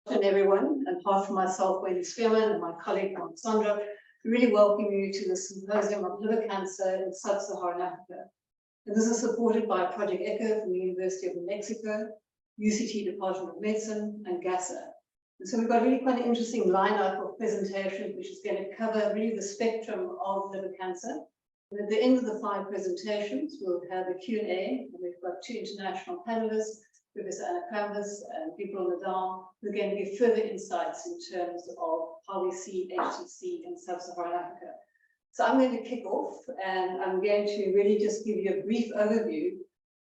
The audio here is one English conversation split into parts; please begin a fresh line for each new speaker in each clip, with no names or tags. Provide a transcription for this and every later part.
And everyone, and apart from myself, Wendy Spearman, and my colleague, Sandra, we really welcome you to the Symposium on Liver Cancer in Sub-Saharan Africa. And this is supported by Project ECHO from the University of New Mexico, UCT Department of Medicine, and GASA. And so we've got really quite an interesting lineup of presentations, which is going to cover really the spectrum of liver cancer. And at the end of the 5 presentations, we'll have a Q&A, and we've got 2 international panelists, Professor Anna Canvas and People Nadal, who are going to give further insights in terms of how we see HCC in Sub-Saharan Africa. So I'm going to kick off, and I'm going to really just give you a brief overview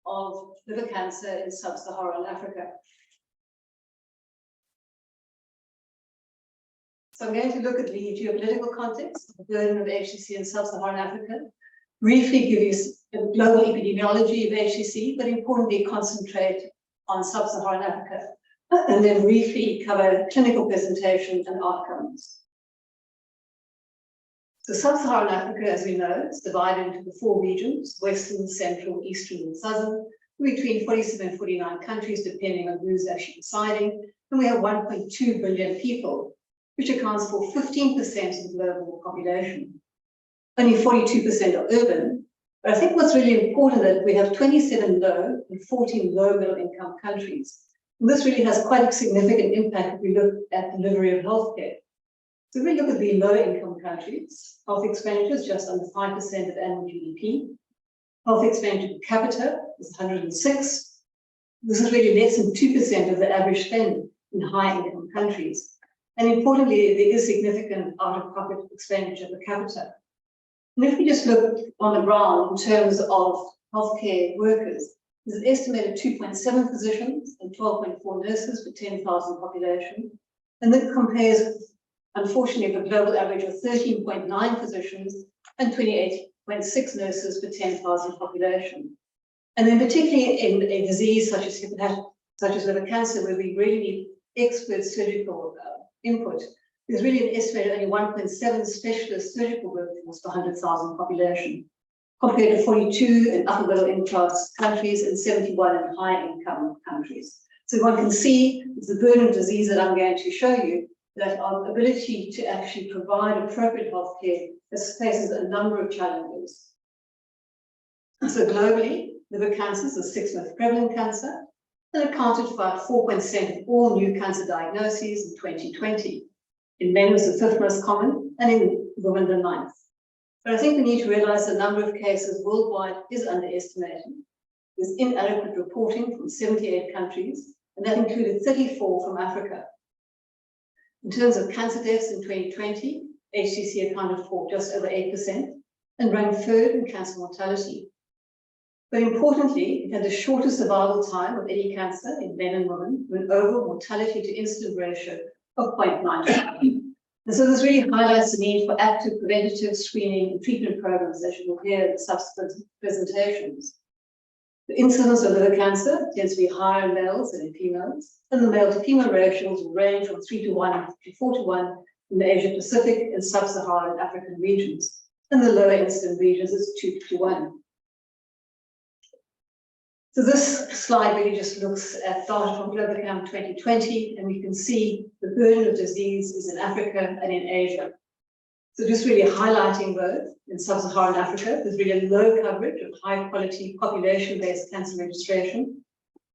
of liver cancer in Sub-Saharan Africa. So I'm going to look at the geopolitical context, the burden of HCC in Sub-Saharan Africa, briefly give you a global epidemiology of HCC, but importantly concentrate on Sub-Saharan Africa, and then briefly cover clinical presentation and outcomes. So Sub-Saharan Africa, as we know, is divided into the 4 regions: Western, Central, Eastern, and Southern, between 47 and 49 countries, depending on who's actually deciding. And we have 1.2 billion people, which accounts for 15% of the global population. Only 42% are urban. But I think what's really important is that we have 27 low and 14 low middle income countries. And this really has quite a significant impact if we look at delivery of healthcare. So if we look at the low income countries, health expenditure is just under 5% of annual GDP. Health expenditure per capita is 106. This is really less than 2% of the average spend in high income countries. And importantly, there is significant out-of-pocket expenditure per capita. And if we just look on the ground in terms of healthcare workers, there's an estimated 2.7 physicians and 12.4 nurses per 10,000 population. And that compares, unfortunately, with a global average of 13.9 physicians and 28.6 nurses per 10,000 population. And then particularly in a disease such as hepatitis, such as liver cancer, where we really need expert surgical input, there's really an estimated only 1.7 specialist surgical workforce per 100,000 population, compared to 42 in upper middle income countries and 71 in high income countries. So one can see it's the burden of disease that I'm going to show you, that our ability to actually provide appropriate healthcare faces a number of challenges. So globally, liver cancer is the 6th most prevalent cancer and accounted for about 4% of all new cancer diagnoses in 2020. In men, it was the 5th most common, and in women, the 9th. But I think we need to realize the number of cases worldwide is underestimated. There's inadequate reporting from 78 countries, and that included 34 from Africa. In terms of cancer deaths in 2020, HCC accounted for just over 8% and ranked 3rd in cancer mortality. But importantly, it had the shortest survival time of any cancer in men and women, with an overall mortality to incidence ratio of 0.9. And so this really highlights the need for active preventative screening and treatment programs, as you will hear in subsequent presentations. The incidence of liver cancer tends to be higher in males than in females, and the male to female ratios will range from 3:1 to 4:1 in the Asia Pacific and Sub-Saharan African regions, and the lower incident regions is 2:1. So this slide really just looks at data from GlobalCam 2020, and we can see the burden of disease is in Africa and in Asia. So just really highlighting both in Sub-Saharan Africa, there's really low coverage of high-quality population-based cancer registration,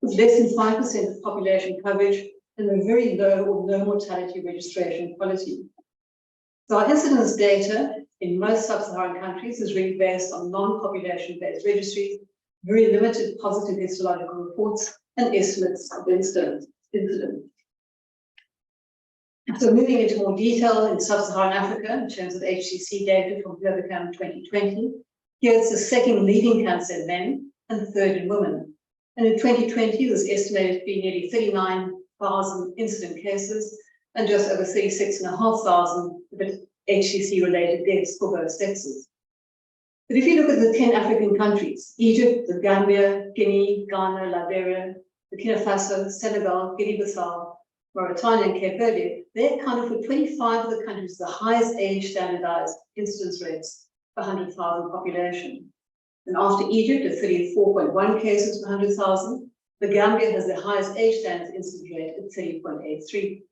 with less than 5% of population coverage and a very low or no mortality registration quality. So our incidence data in most Sub-Saharan countries is really based on non-population-based registries, very limited positive histological reports, and estimates of incident. So moving into more detail in Sub-Saharan Africa in terms of HCC data from GlobalCam 2020, here it's the 2nd leading cancer in men and 3rd in women. And in 2020, there's estimated to be nearly 39,000 incident cases and just over 36,500 HCC-related deaths for both sexes. But if you look at the 10 African countries, Egypt, the Gambia, Guinea, Ghana, Liberia, Burkina Faso, Senegal, Guinea-Bissau, Mauritania, and Cape Verde, they accounted for 25 of the countries with the highest age standardized incidence rates per 100,000 population. And after Egypt at 34.1 cases per 100,000, the Gambia has the highest age standards incidence rate at 30.83.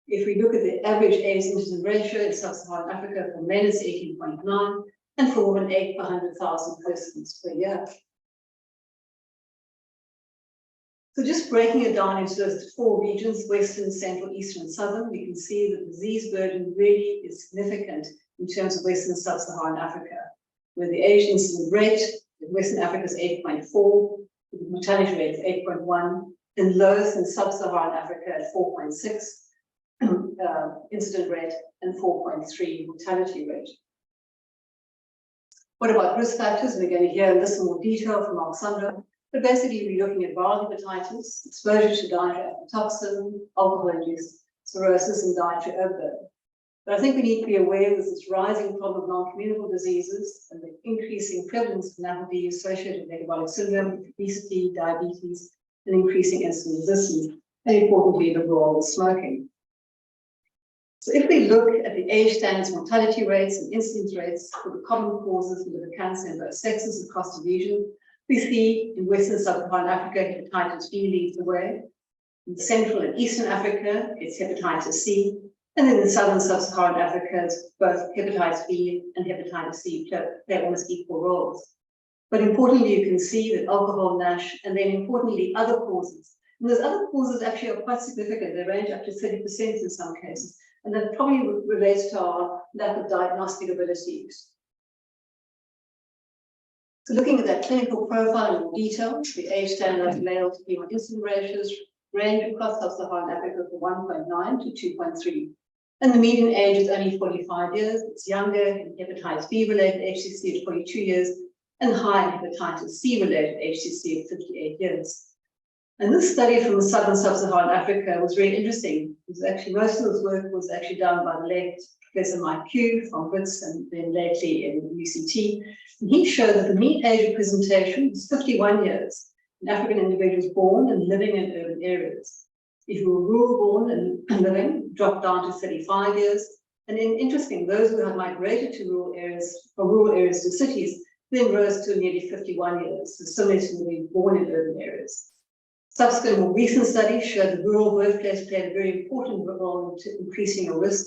If we look at the average AIDS incidence ratio in sub-Saharan Africa, for men it's 18.9, and for women 8 per 100,000 persons per year. So just breaking it down into those 4 regions, Western, Central, Eastern, and Southern, we can see that the disease burden really is significant in terms of Western Sub-Saharan Africa, where the age incidence rate in Western Africa is 8.4, with the mortality rate of 8.1, and lowest in Sub-Saharan Africa at 4.6 incident rate and 4.3 mortality rate. What about risk factors? We're going to hear this in more detail from Alexandra. But basically, we're looking at viral hepatitis, exposure to dietary aflatoxin, alcohol-induced cirrhosis, and dietary overload. But I think we need to be aware of this rising problem of non-communicable diseases and the increasing prevalence of NAFLD associated with metabolic syndrome, obesity, diabetes, and increasing insulin resistance, and importantly, the role of smoking. So if we look at the age standards mortality rates and incidence rates for the common causes of liver cancer in both sexes across the region, we see in Western Sub-Saharan Africa, hepatitis B leads the way. In Central and Eastern Africa, it's hepatitis C. And then in Southern Sub-Saharan Africa, it's both hepatitis B and hepatitis C play almost equal roles. But importantly, you can see that alcohol, NASH, and then importantly, other causes. And those other causes actually are quite significant. They range up to 30% in some cases. And that probably relates to our lack of diagnostic abilities. So looking at that clinical profile in more detail, the age standardized male to female incidence ratios range across Sub-Saharan Africa from 1.9 to 2.3. And the median age is only 45 years. It's younger in hepatitis B-related HCC at 42 years, and high in hepatitis C-related HCC at 58 years. And this study from Southern Sub-Saharan Africa was really interesting. It was actually, most of this work was actually done by the late Professor Mike Q from Wits and then lately in UCT. And he showed that the mean age of presentation was 51 years in African individuals born and living in urban areas. If you were rural born and living, dropped down to 35 years. And then interesting, those who had migrated to rural areas, from rural areas to cities, then rose to nearly 51 years, so similar to being born in urban areas. Subsequent more recent studies showed that rural birthplace played a very important role in increasing your risk,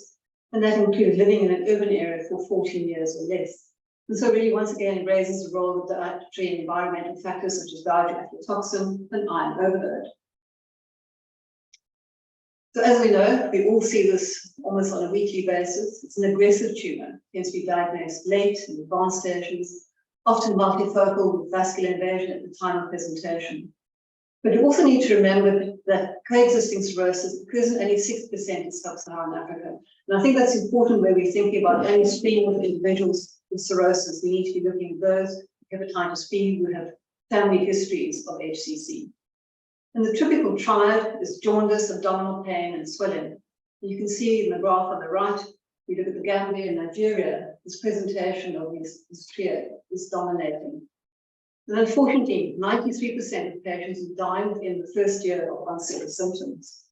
and that included living in an urban area for 14 years or less. And so really, once again, it raises the role of dietary and environmental factors such as dietary aflatoxin and iron overload. So as we know, we all see this almost on a weekly basis. It's an aggressive tumor. It tends to be diagnosed late in advanced stages, often multifocal with vascular invasion at the time of presentation. But you also need to remember that coexisting cirrhosis occurs in only 6% of Sub-Saharan Africa. And I think that's important when we're thinking about only screening with individuals with cirrhosis. We need to be looking at those with hepatitis B who have family histories of HCC. And the typical triad is jaundice, abdominal pain, and swelling. And you can see in the graph on the right, we look at the Gambia and Nigeria, this presentation of this trio is dominating. And unfortunately, 93% of patients will die within the first year of onset of symptoms.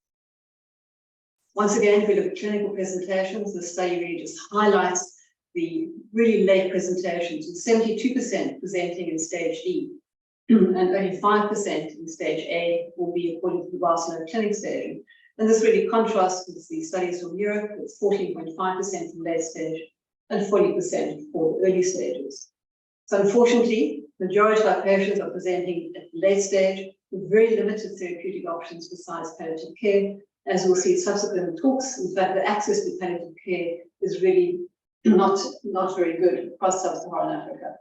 Once again, if we look at clinical presentations, the study really just highlights the really late presentations, with 72% presenting in stage D, and only 5% in stage A, will be according to the Barcelona clinic staging. And this really contrasts with the studies from Europe, it's 14.5% in late stage and 40% for the early stages. So unfortunately, the majority of our patients are presenting at the late stage with very limited therapeutic options besides palliative care. As we'll see subsequent talks, in fact, the access to palliative care is really not very good across Sub-Saharan Africa.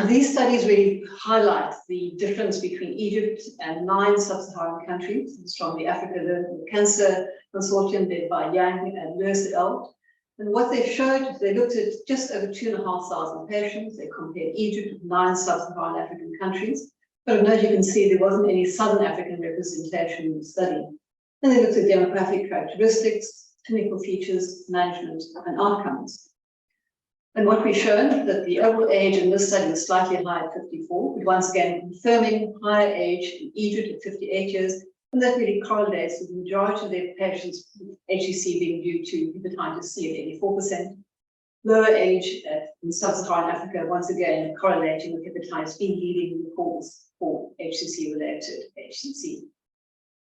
These studies really highlight the difference between Egypt and 9 Sub-Saharan countries. It's from the Africa Liver Cancer Consortium led by Yang and Lewis et al. And what they showed, they looked at just over 2,500 patients. They compared Egypt with 9 Sub-Saharan African countries. But as you can see, there wasn't any Southern African representation in the study. And they looked at demographic characteristics, clinical features, management, and outcomes. And what we've shown that the overall age in this study was slightly higher at 54, but once again confirming higher age in Egypt at 58 years, and that really correlates with the majority of their patients with HCC being due to hepatitis C at 84%. Lower age in Sub-Saharan Africa, once again correlating with hepatitis B leading the cause for HCC-related HCC.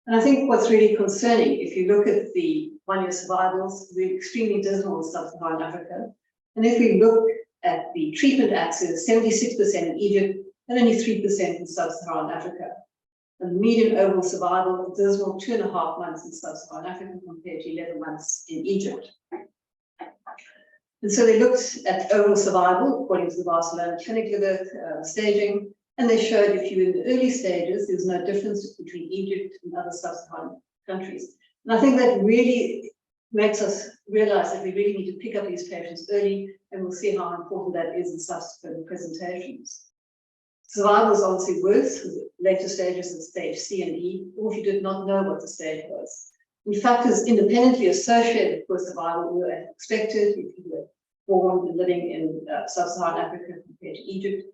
And I think what's really concerning, if you look at the one-year survivals, we're extremely dismal in sub-Saharan Africa. And if we look at the treatment access, 76% in Egypt and only 3% in sub-Saharan Africa. And the median overall survival, a dismal 2.5 months in sub-Saharan Africa compared to 11 months in Egypt. And so they looked at overall survival according to the Barcelona clinic liver staging, and they showed if you were in the early stages, there's no difference between Egypt and other sub-Saharan countries. And I think that really makes us realize that we really need to pick up these patients early, and we'll see how important that is in subsequent presentations. Survival is obviously worse with later stages in stage C and E, or if you did not know what the stage was. And factors independently associated with survival were expected if you were born and living in sub-Saharan Africa compared to Egypt.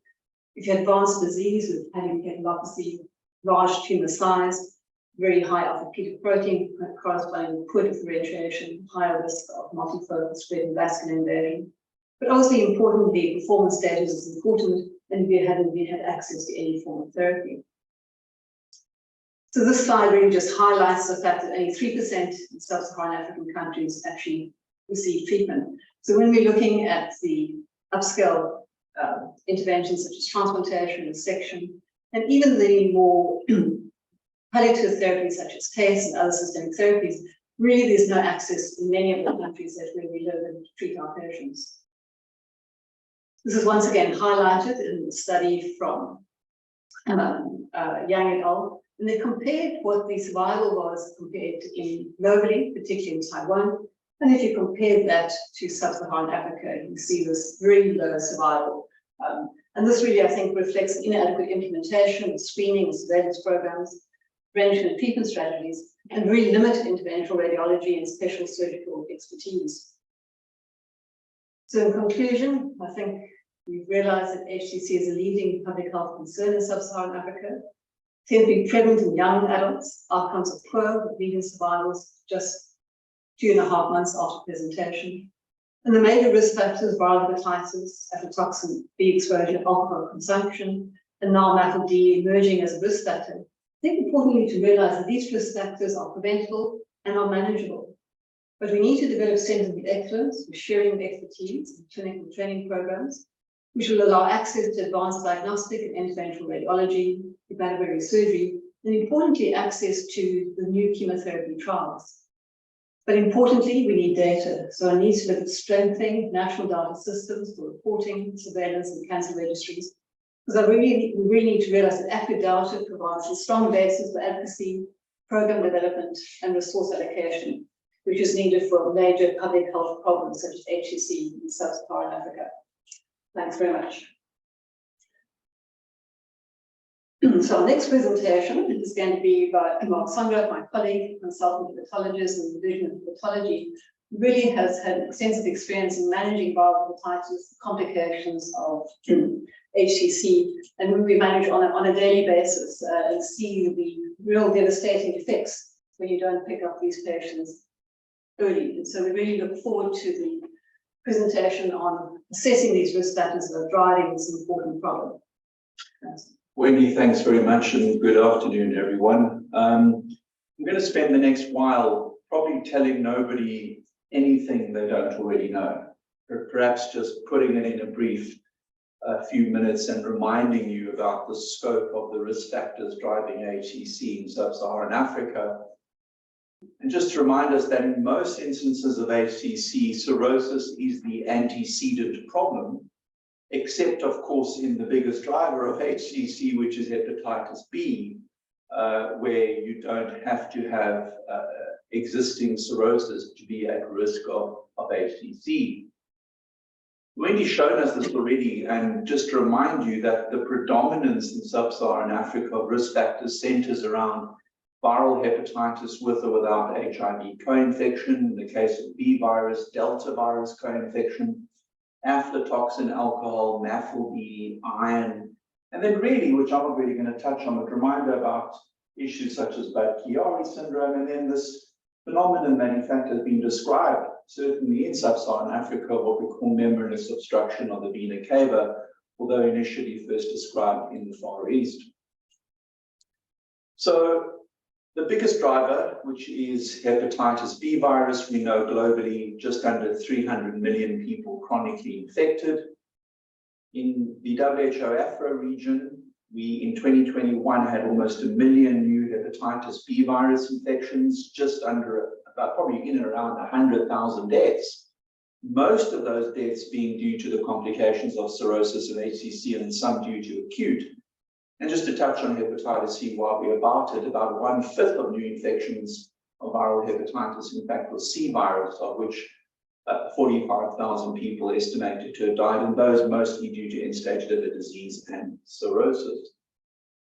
If you had advanced disease with panencephalopathy, large tumor size, very high alpha-beta protein corresponding with poor differentiation, higher risk of multifocal spread and vascular invasion. But obviously, importantly, performance status is important, and if you hadn't had access to any form of therapy. So this slide really just highlights the fact that only 3% in sub-Saharan African countries actually receive treatment. So when we're looking at the upscale interventions such as transplantation, resection, and even the more palliative therapies such as TACE and other systemic therapies, really there's no access in many of the countries that where we live and treat our patients. This is once again highlighted in the study from Yang et al. And they compared what the survival was compared in globally, particularly in Taiwan. And if you compare that to sub-Saharan Africa, you see this very low survival. And this really, I think, reflects inadequate implementation of screening and surveillance programs, prevention and treatment strategies, and very limited interventional radiology and special surgical expertise. So in conclusion, I think we've realized that HCC is a leading public health concern in sub-Saharan Africa. It tends to be prevalent in young adults. Outcomes are poor, with median survivals just 2.5 months after presentation. And the major risk factors, viral hepatitis, aflatoxin B exposure, alcohol consumption, and now MAFLD emerging as a risk factor. I think importantly to realize that these risk factors are preventable and are manageable. But we need to develop centers of excellence for sharing of expertise and clinical training programs, which will allow access to advanced diagnostic and interventional radiology, hepatobiliary surgery, and importantly, access to the new chemotherapy trials. But importantly, we need data. So I need to look at strengthening national data systems for reporting, surveillance, and cancer registries. Because we really need to realize that accurate data provides a strong basis for advocacy, program development, and resource allocation, which is needed for major public health problems such as HCC in sub-Saharan Africa. Thanks very much. So our next presentation is going to be by Mark Sandra, my colleague, consultant hepatologist in the Division of Hepatology, who really has had extensive experience in managing viral hepatitis, complications of HCC, and we manage on a daily basis and see the real devastating effects when you don't pick up these patients early. And so we really look forward to the presentation on assessing these risk factors that are driving this important problem. Thanks.
Wendy, thanks very much, and good afternoon, everyone. I'm going to spend the next while probably telling nobody anything they don't already know, or perhaps just putting it in a brief few minutes and reminding you about the scope of the risk factors driving HCC in sub-Saharan Africa. And just to remind us that in most instances of HCC, cirrhosis is the antecedent problem, except, of course, in the biggest driver of HCC, which is hepatitis B, where you don't have to have existing cirrhosis to be at risk of HCC. Wendy's shown us this already, and just to remind you that the predominance in sub-Saharan Africa of risk factors centers around viral hepatitis with or without HIV co-infection, in the case of B virus, Delta virus co-infection, aflatoxin, alcohol, MAFLD, iron, and then really, which I'm not really going to touch on, but reminder about issues such as Budd-Chiari syndrome, and then this phenomenon that in fact has been described, certainly in sub-Saharan Africa, what we call membranous obstruction of the vena cava, although initially first described in the Far East. So The biggest driver, which is hepatitis B virus, we know globally just under 300 million people chronically infected. In the WHO Afro region, we in 2021 had almost 1 million new hepatitis B virus infections, just under about probably in and around 100,000 deaths. Most of those deaths being due to the complications of cirrhosis and HCC, and some due to acute. And just to touch on hepatitis C while we're about it, about 1/5 of new infections of viral hepatitis, in fact, was C virus, of which 45,000 people estimated to have died, and those mostly due to end-stage liver disease and cirrhosis.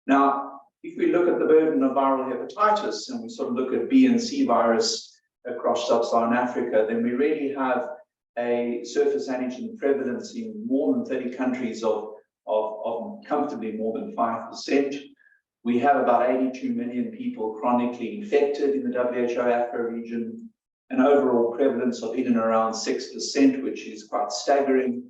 Now, if we look at the burden of viral hepatitis, and we sort of look at B and C virus across sub-Saharan Africa, then we really have a surface antigen prevalence in more than 30 countries of comfortably more than 5%. We have about 82 million people chronically infected in the WHO Afro region, an overall prevalence of in and around 6%, which is quite staggering,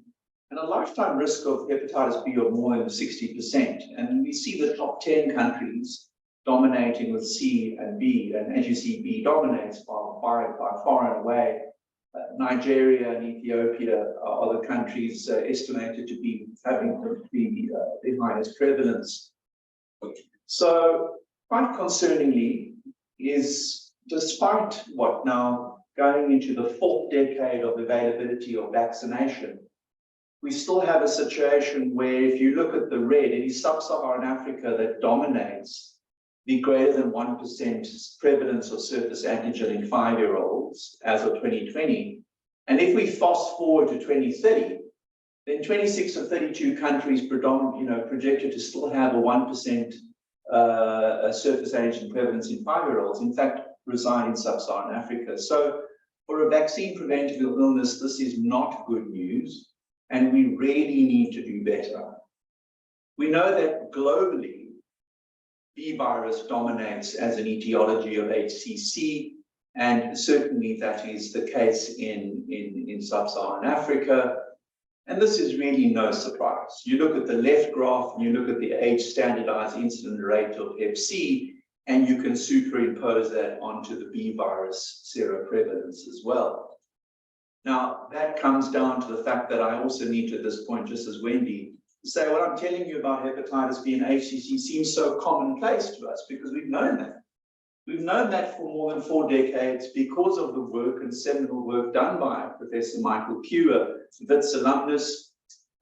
and a lifetime risk of hepatitis B of more than 60%. And we see the top 10 countries dominating with C and B, and as you see, B dominates by far and away. Nigeria and Ethiopia are the countries estimated to be having the highest prevalence. So, quite concerningly, is despite what now going into the 4th decade of availability of vaccination, we still have a situation where if you look at the red, it is sub-Saharan Africa that dominates the greater than 1% prevalence of surface antigen in 5-year-olds as of 2020. And if we fast forward to 2030, then 26 of 32 countries projected to still have a 1% surface antigen prevalence in 5-year-olds, in fact, reside in sub-Saharan Africa. So for a vaccine preventable illness, this is not good news, and we really need to do better. We know that globally, B virus dominates as an etiology of HCC, and certainly that is the case in sub-Saharan Africa. And this is really no surprise. You look at the left graph and you look at the age-standardized incident rate of Hep C, and you can superimpose that onto the B virus seroprevalence as well. Now, that comes down to the fact that I also need to, at this point, just as Wendy, say what I'm telling you about hepatitis B and HCC seems so commonplace to us because we've known that. We've known that for more than 4 decades because of the work and seminal work done by Professor Michael Kewer, Wits alumnus.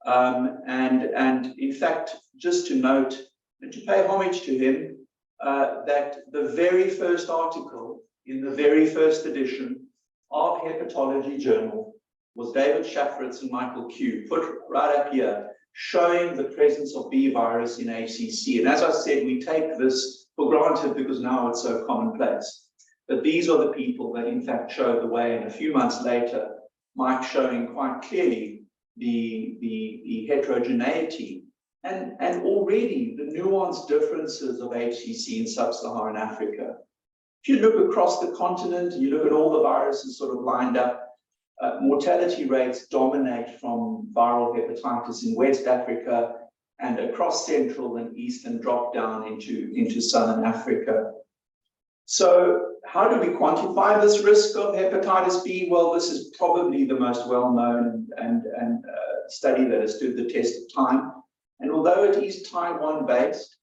And in fact, just to note and to pay homage to him, that the very first article in the very first edition of Hepatology Journal was David Shafritz and Michael Kew, put right up here, showing the presence of B virus in HCC. And as I said, we take this for granted because now it's so commonplace. But these are the people that in fact showed the way, and a few months later, Mike showing quite clearly the heterogeneity and already the nuanced differences of HCC in sub-Saharan Africa. If you look across the continent, you look at all the viruses sort of lined up, mortality rates dominate from viral hepatitis in West Africa and across Central and East and drop down into Southern Africa. So how do we quantify this risk of hepatitis B? Well, this is probably the most well-known and study that has stood the test of time. And although it is Taiwan-based,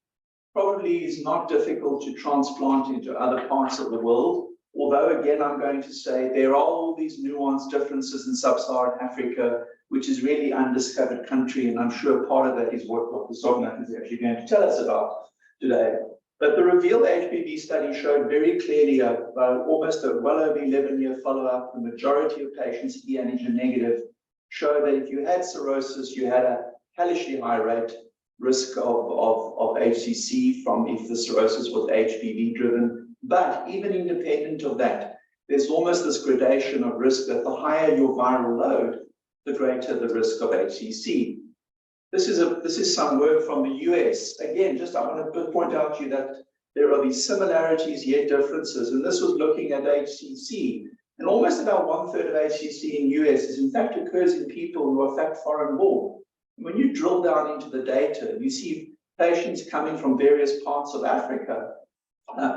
probably is not difficult to transplant into other parts of the world. Although, again, I'm going to say there are all these nuanced differences in sub-Saharan Africa, which is really undiscovered country, and I'm sure part of that is what Dr. Sognath is actually going to tell us about today. But the REVEAL HBV study showed very clearly almost a well over 11-year follow-up. The majority of patients, E antigen negative, showed that if you had cirrhosis, you had a hellishly high rate risk of HCC from if the cirrhosis was HBV driven. But even independent of that, there's almost this gradation of risk that the higher your viral load, the greater the risk of HCC. This is some work from the US. Again, I want to point out to you that there are these similarities yet differences, and this was looking at HCC. And almost about 1/3 of HCC in US is in fact occurs in people who are in fact foreign born. When you drill down into the data, you see patients coming from various parts of Africa.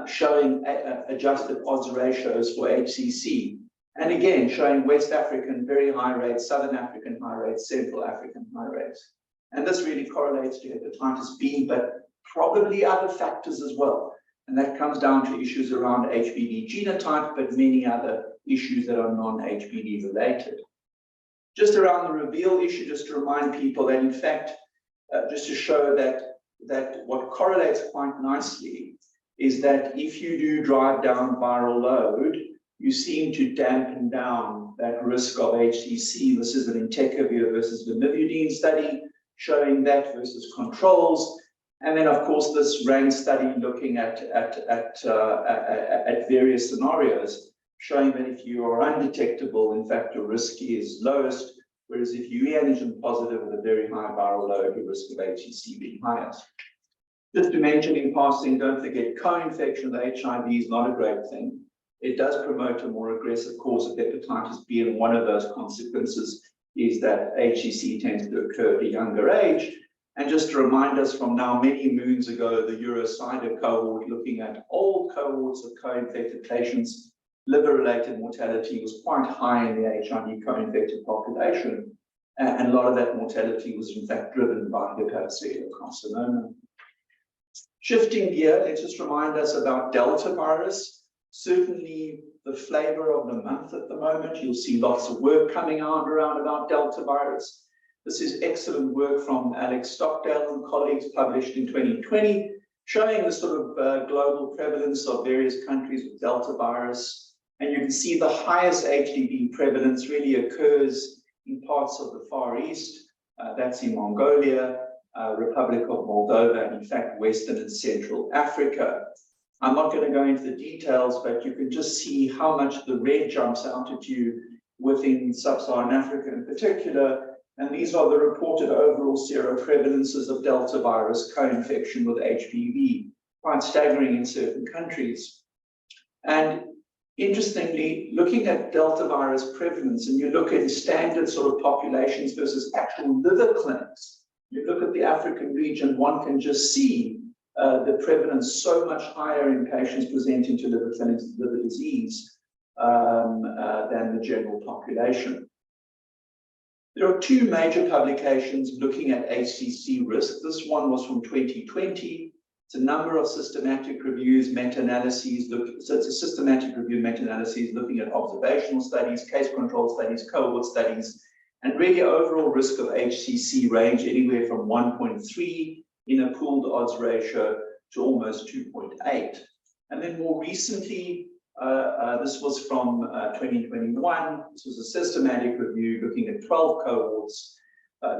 showing adjusted odds ratios for HCC. And again, showing West African very high rates, Southern African high rates, Central African high rates. And this really correlates to hepatitis B, but probably other factors as well. And that comes down to issues around HBV genotype, but many other issues that are non-HBV related. Just around the reveal issue, just to remind people that in fact, just to show that what correlates quite nicely is that if you do drive down viral load, you seem to dampen down that risk of HCC. This is an entecavir versus lamivudine study showing that versus controls. And then, of course, this RANG study looking at various scenarios, showing that if you are undetectable, in fact, your risk is lowest, whereas if you're antigen positive with a very high viral load, your risk of HCC being highest. Just to mention in passing, don't forget co-infection with HIV is not a great thing. It does promote a more aggressive course of hepatitis B, and one of those consequences is that HCC tends to occur at a younger age. And just to remind us from now many moons ago, the Eurocider cohort looking at all cohorts of co-infected patients, liver-related mortality was quite high in the HIV co-infected population. And a lot of that mortality was in fact driven by hepatocellular carcinoma. Shifting gear, let's just remind us about Delta virus. Certainly the flavor of the month at the moment. You'll see lots of work coming out around about Delta virus. This is excellent work from Alex Stockdale and colleagues published in 2020, showing the sort of global prevalence of various countries with Delta virus. And you can see the highest HDV prevalence really occurs in parts of the Far East. That's in Mongolia, Republic of Moldova, and in fact, Western and Central Africa. I'm not going to go into the details, but you can just see how much the red jumps out at you within sub-Saharan Africa in particular. And these are the reported overall seroprevalences of Delta virus co-infection with HPV, quite staggering in certain countries. And interestingly, looking at Delta virus prevalence, and you look at standard sort of populations versus actual liver clinics, you look at the African region, one can just see the prevalence so much higher in patients presenting to liver clinics with liver disease than the general population. There are two major publications looking at HCC risk. This one was from 2020. It's a number of systematic reviews, meta-analyses. So it's a systematic review, meta-analyses looking at observational studies, case control studies, cohort studies, and really overall risk of HCC range anywhere from 1.3 in a pooled odds ratio to almost 2.8. And then more recently, this was from 2021. This was a systematic review looking at 12 cohorts,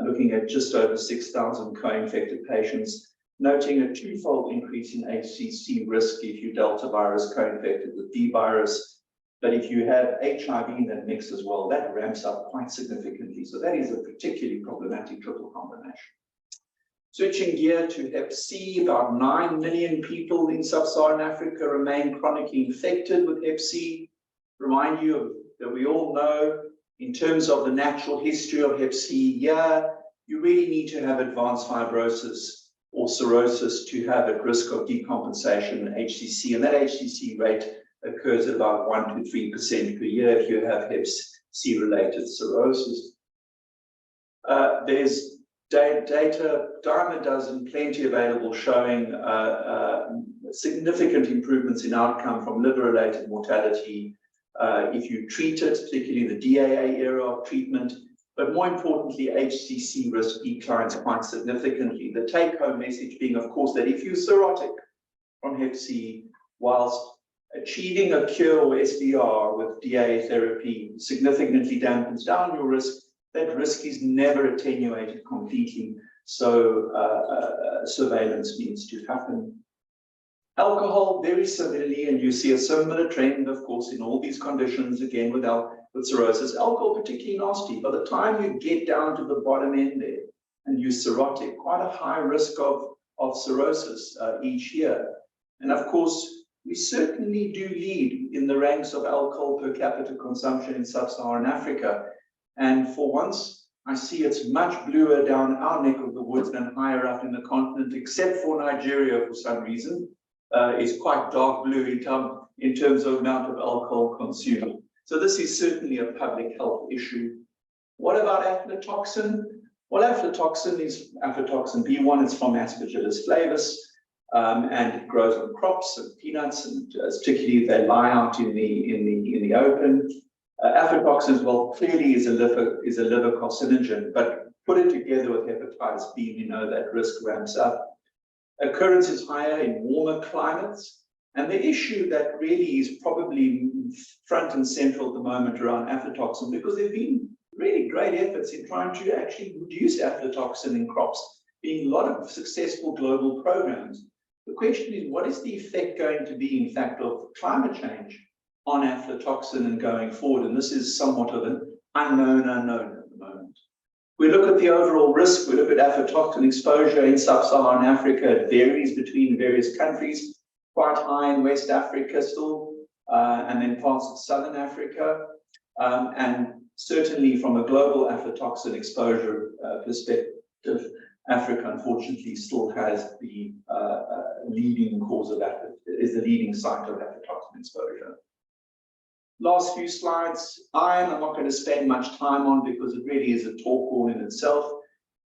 looking at just over 6,000 co-infected patients, noting a twofold increase in HCC risk if you Delta virus co-infected with D virus. But if you have HIV in that mix as well, that ramps up quite significantly. So that is a particularly problematic triple combination. Switching gear to Hep C, about 9 million people in sub-Saharan Africa remain chronically infected with Hep C. Remind you that we all know, in terms of the natural history of Hep C, you really need to have advanced fibrosis or cirrhosis to have at risk of decompensation and HCC. And that HCC rate occurs at about 1 to 3% per year if you have Hep C-related cirrhosis. There's data, dime a dozen, plenty available, showing significant improvements in outcome from liver-related mortality if you treat it, particularly the DAA era of treatment. But more importantly, HCC risk declines quite significantly. The take-home message being, of course, that if you're cirrhotic from Hep C, whilst achieving a cure or SVR with DAA therapy significantly dampens down your risk, that risk is never attenuated completely, so surveillance needs to happen. Alcohol, very similarly, and you see a similar trend, of course, in all these conditions, again, with cirrhosis. Alcohol particularly nasty. By the time you get down to the bottom end there, and you're cirrhotic, quite a high risk of cirrhosis each year. And of course, we certainly do lead in the ranks of alcohol per capita consumption in sub-Saharan Africa. And for once, I see it's much bluer down our neck of the woods than higher up in the continent, except for Nigeria for some reason. is quite dark blue in terms of amount of alcohol consumed. So this is certainly a public health issue. What about aflatoxin? Well, aflatoxin is aflatoxin B1. It's from Aspergillus flavus, and it grows on crops and peanuts, and particularly if they lie out in the open. Aflatoxin, well, clearly is a liver carcinogen, but put it together with hepatitis B, you know that risk ramps up. Occurrence is higher in warmer climates, and the issue that really is probably front and central at the moment around aflatoxin, because there have been really great efforts in trying to actually reduce aflatoxin in crops, being a lot of successful global programs. The question is, what is the effect going to be, in fact, of climate change on aflatoxin and going forward? And this is somewhat of an unknown at the moment. We look at the overall risk, we look at aflatoxin exposure in sub-Saharan Africa. It varies between various countries, quite high in West Africa still, and then parts of Southern Africa. And certainly from a global aflatoxin exposure perspective, Africa unfortunately still has the leading cause of is the leading site of aflatoxin exposure. Last few slides. Iron, I'm not going to spend much time on because it really is a talk all in itself.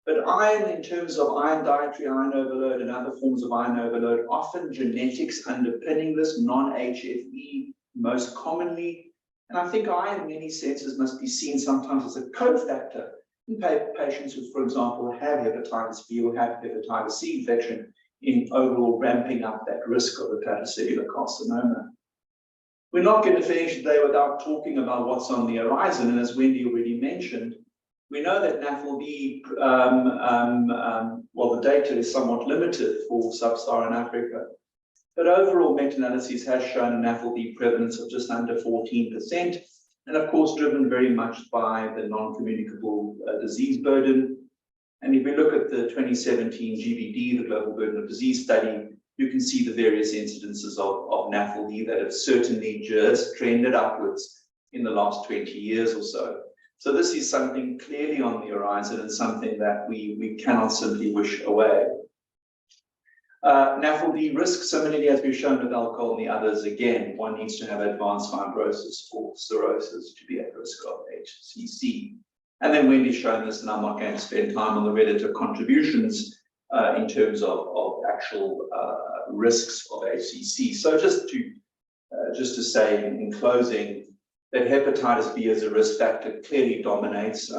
But iron, in terms of iron dietary iron overload and other forms of iron overload, often genetics underpinning this, non-HFE most commonly. And I think iron in many senses must be seen sometimes as a cofactor in patients who, for example, have hepatitis B or have hepatitis C infection in overall ramping up that risk of hepatocellular carcinoma. We're not going to finish today without talking about what's on the horizon. And as Wendy already mentioned, we know that NAFLD, well, the data is somewhat limited for sub-Saharan Africa. But overall meta-analysis has shown a NAFLD prevalence of just under 14%. And of course, driven very much by the non-communicable disease burden. And if we look at the 2017 GBD, the Global Burden of Disease Study, you can see the various incidences of NAFLD that have certainly just trended upwards in the last 20 years or so. So this is something clearly on the horizon and something that we cannot simply wish away. NAFLD risk, similarly as we've shown with alcohol and the others, again, one needs to have advanced fibrosis or cirrhosis to be at risk of HCC. And then Wendy's shown this, and I'm not going to spend time on the relative contributions in terms of actual risks of HCC. So just to say in closing, that hepatitis B as a risk factor clearly dominates.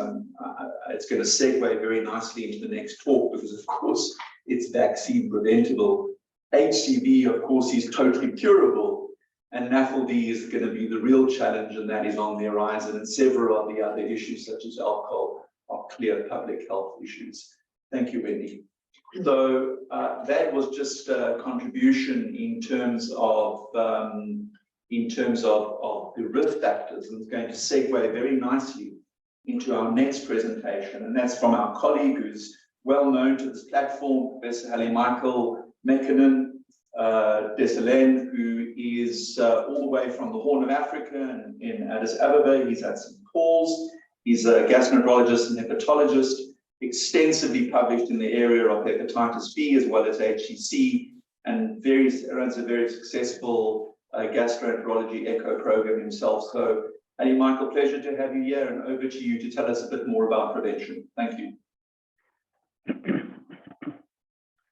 It's going to segue very nicely into the next talk because, of course, it's vaccine preventable. HCV, of course, is totally curable, and NAFLD is going to be the real challenge, and that is on the horizon. And several of the other issues, such as alcohol, are clear public health issues. Thank you, Wendy. So that was just a contribution in terms of the risk factors, and it's going to segue very nicely into our next presentation, and that's from our colleague who's well known to this platform, Professor Michael Mekinen Desalegn, who is all the way from the Horn of Africa in Addis Ababa. He's at St. Paul's. He's a gastroenterologist and hepatologist, extensively published in the area of hepatitis B as well as HCC, and runs a very successful gastroenterology echo program himself. So, Michael, pleasure to have you here, and over to you to tell us a bit more about prevention. Thank you.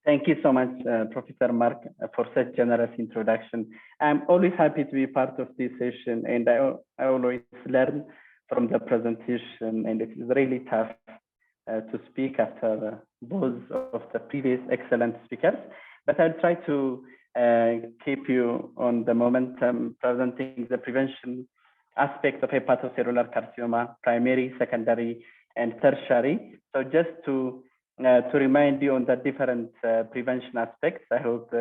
Thank you so much, Professor Mark, for such generous introduction. I'm always happy to be part of this session, and I always learn from the presentation, and it is really tough to speak after those of the previous excellent speakers, but I'll try to keep you on the momentum, presenting the prevention aspects of hepatocellular carcinoma, primary, secondary, and tertiary. So just to remind you on the different prevention aspects, I hope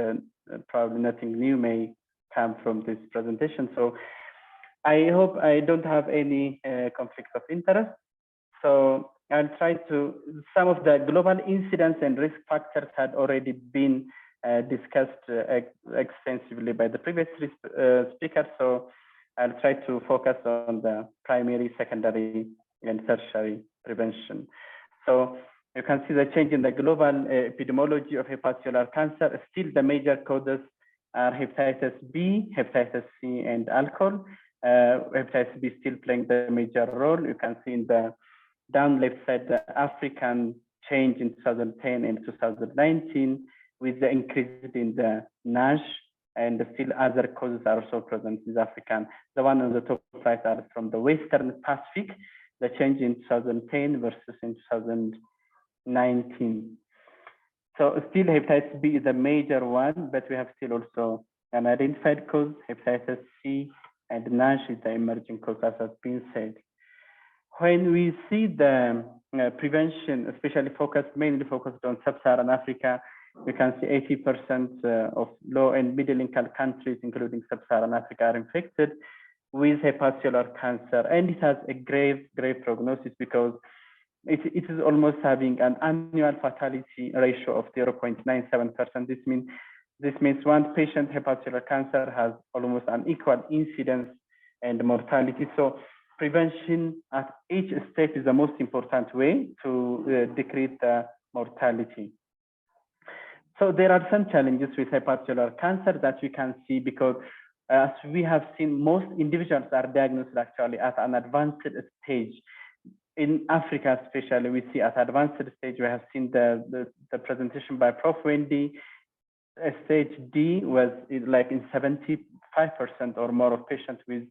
probably nothing new may come from this presentation. So I hope I don't have any conflict of interest. So I'll try to, some of the global incidence and risk factors had already been discussed extensively by the previous speakers. So I'll try to focus on the primary, secondary, and tertiary prevention. So you can see the change in the global epidemiology of hepatocellular cancer. Still, the major causes are hepatitis B, hepatitis C, and alcohol. Hepatitis B still playing the major role. You can see in the down left side the African change in 2010 and 2019 with the increase in the NASH, and still other causes are also present in African. The one on the top right are from the Western Pacific, the change in 2010 versus in 2019. So still hepatitis B is a major one, but we have still also an identified cause, hepatitis C, and NASH is the emerging cause, as has been said. When we see the prevention, especially mainly focused on sub-Saharan Africa, we can see 80% of low and middle income countries, including sub-Saharan Africa, are infected with hepatocellular cancer. And it has a grave prognosis because it is almost having an annual fatality ratio of 0.97%. This means one patient hepatocellular cancer has almost an equal incidence and mortality. So prevention at each step is the most important way to decrease the mortality. So there are some challenges with hepatocellular cancer that we can see, because as we have seen, most individuals are diagnosed actually at an advanced stage. In Africa especially, we see at advanced stage, we have seen the presentation by Prof. Wendy. Stage D was like in 75% or more of patients with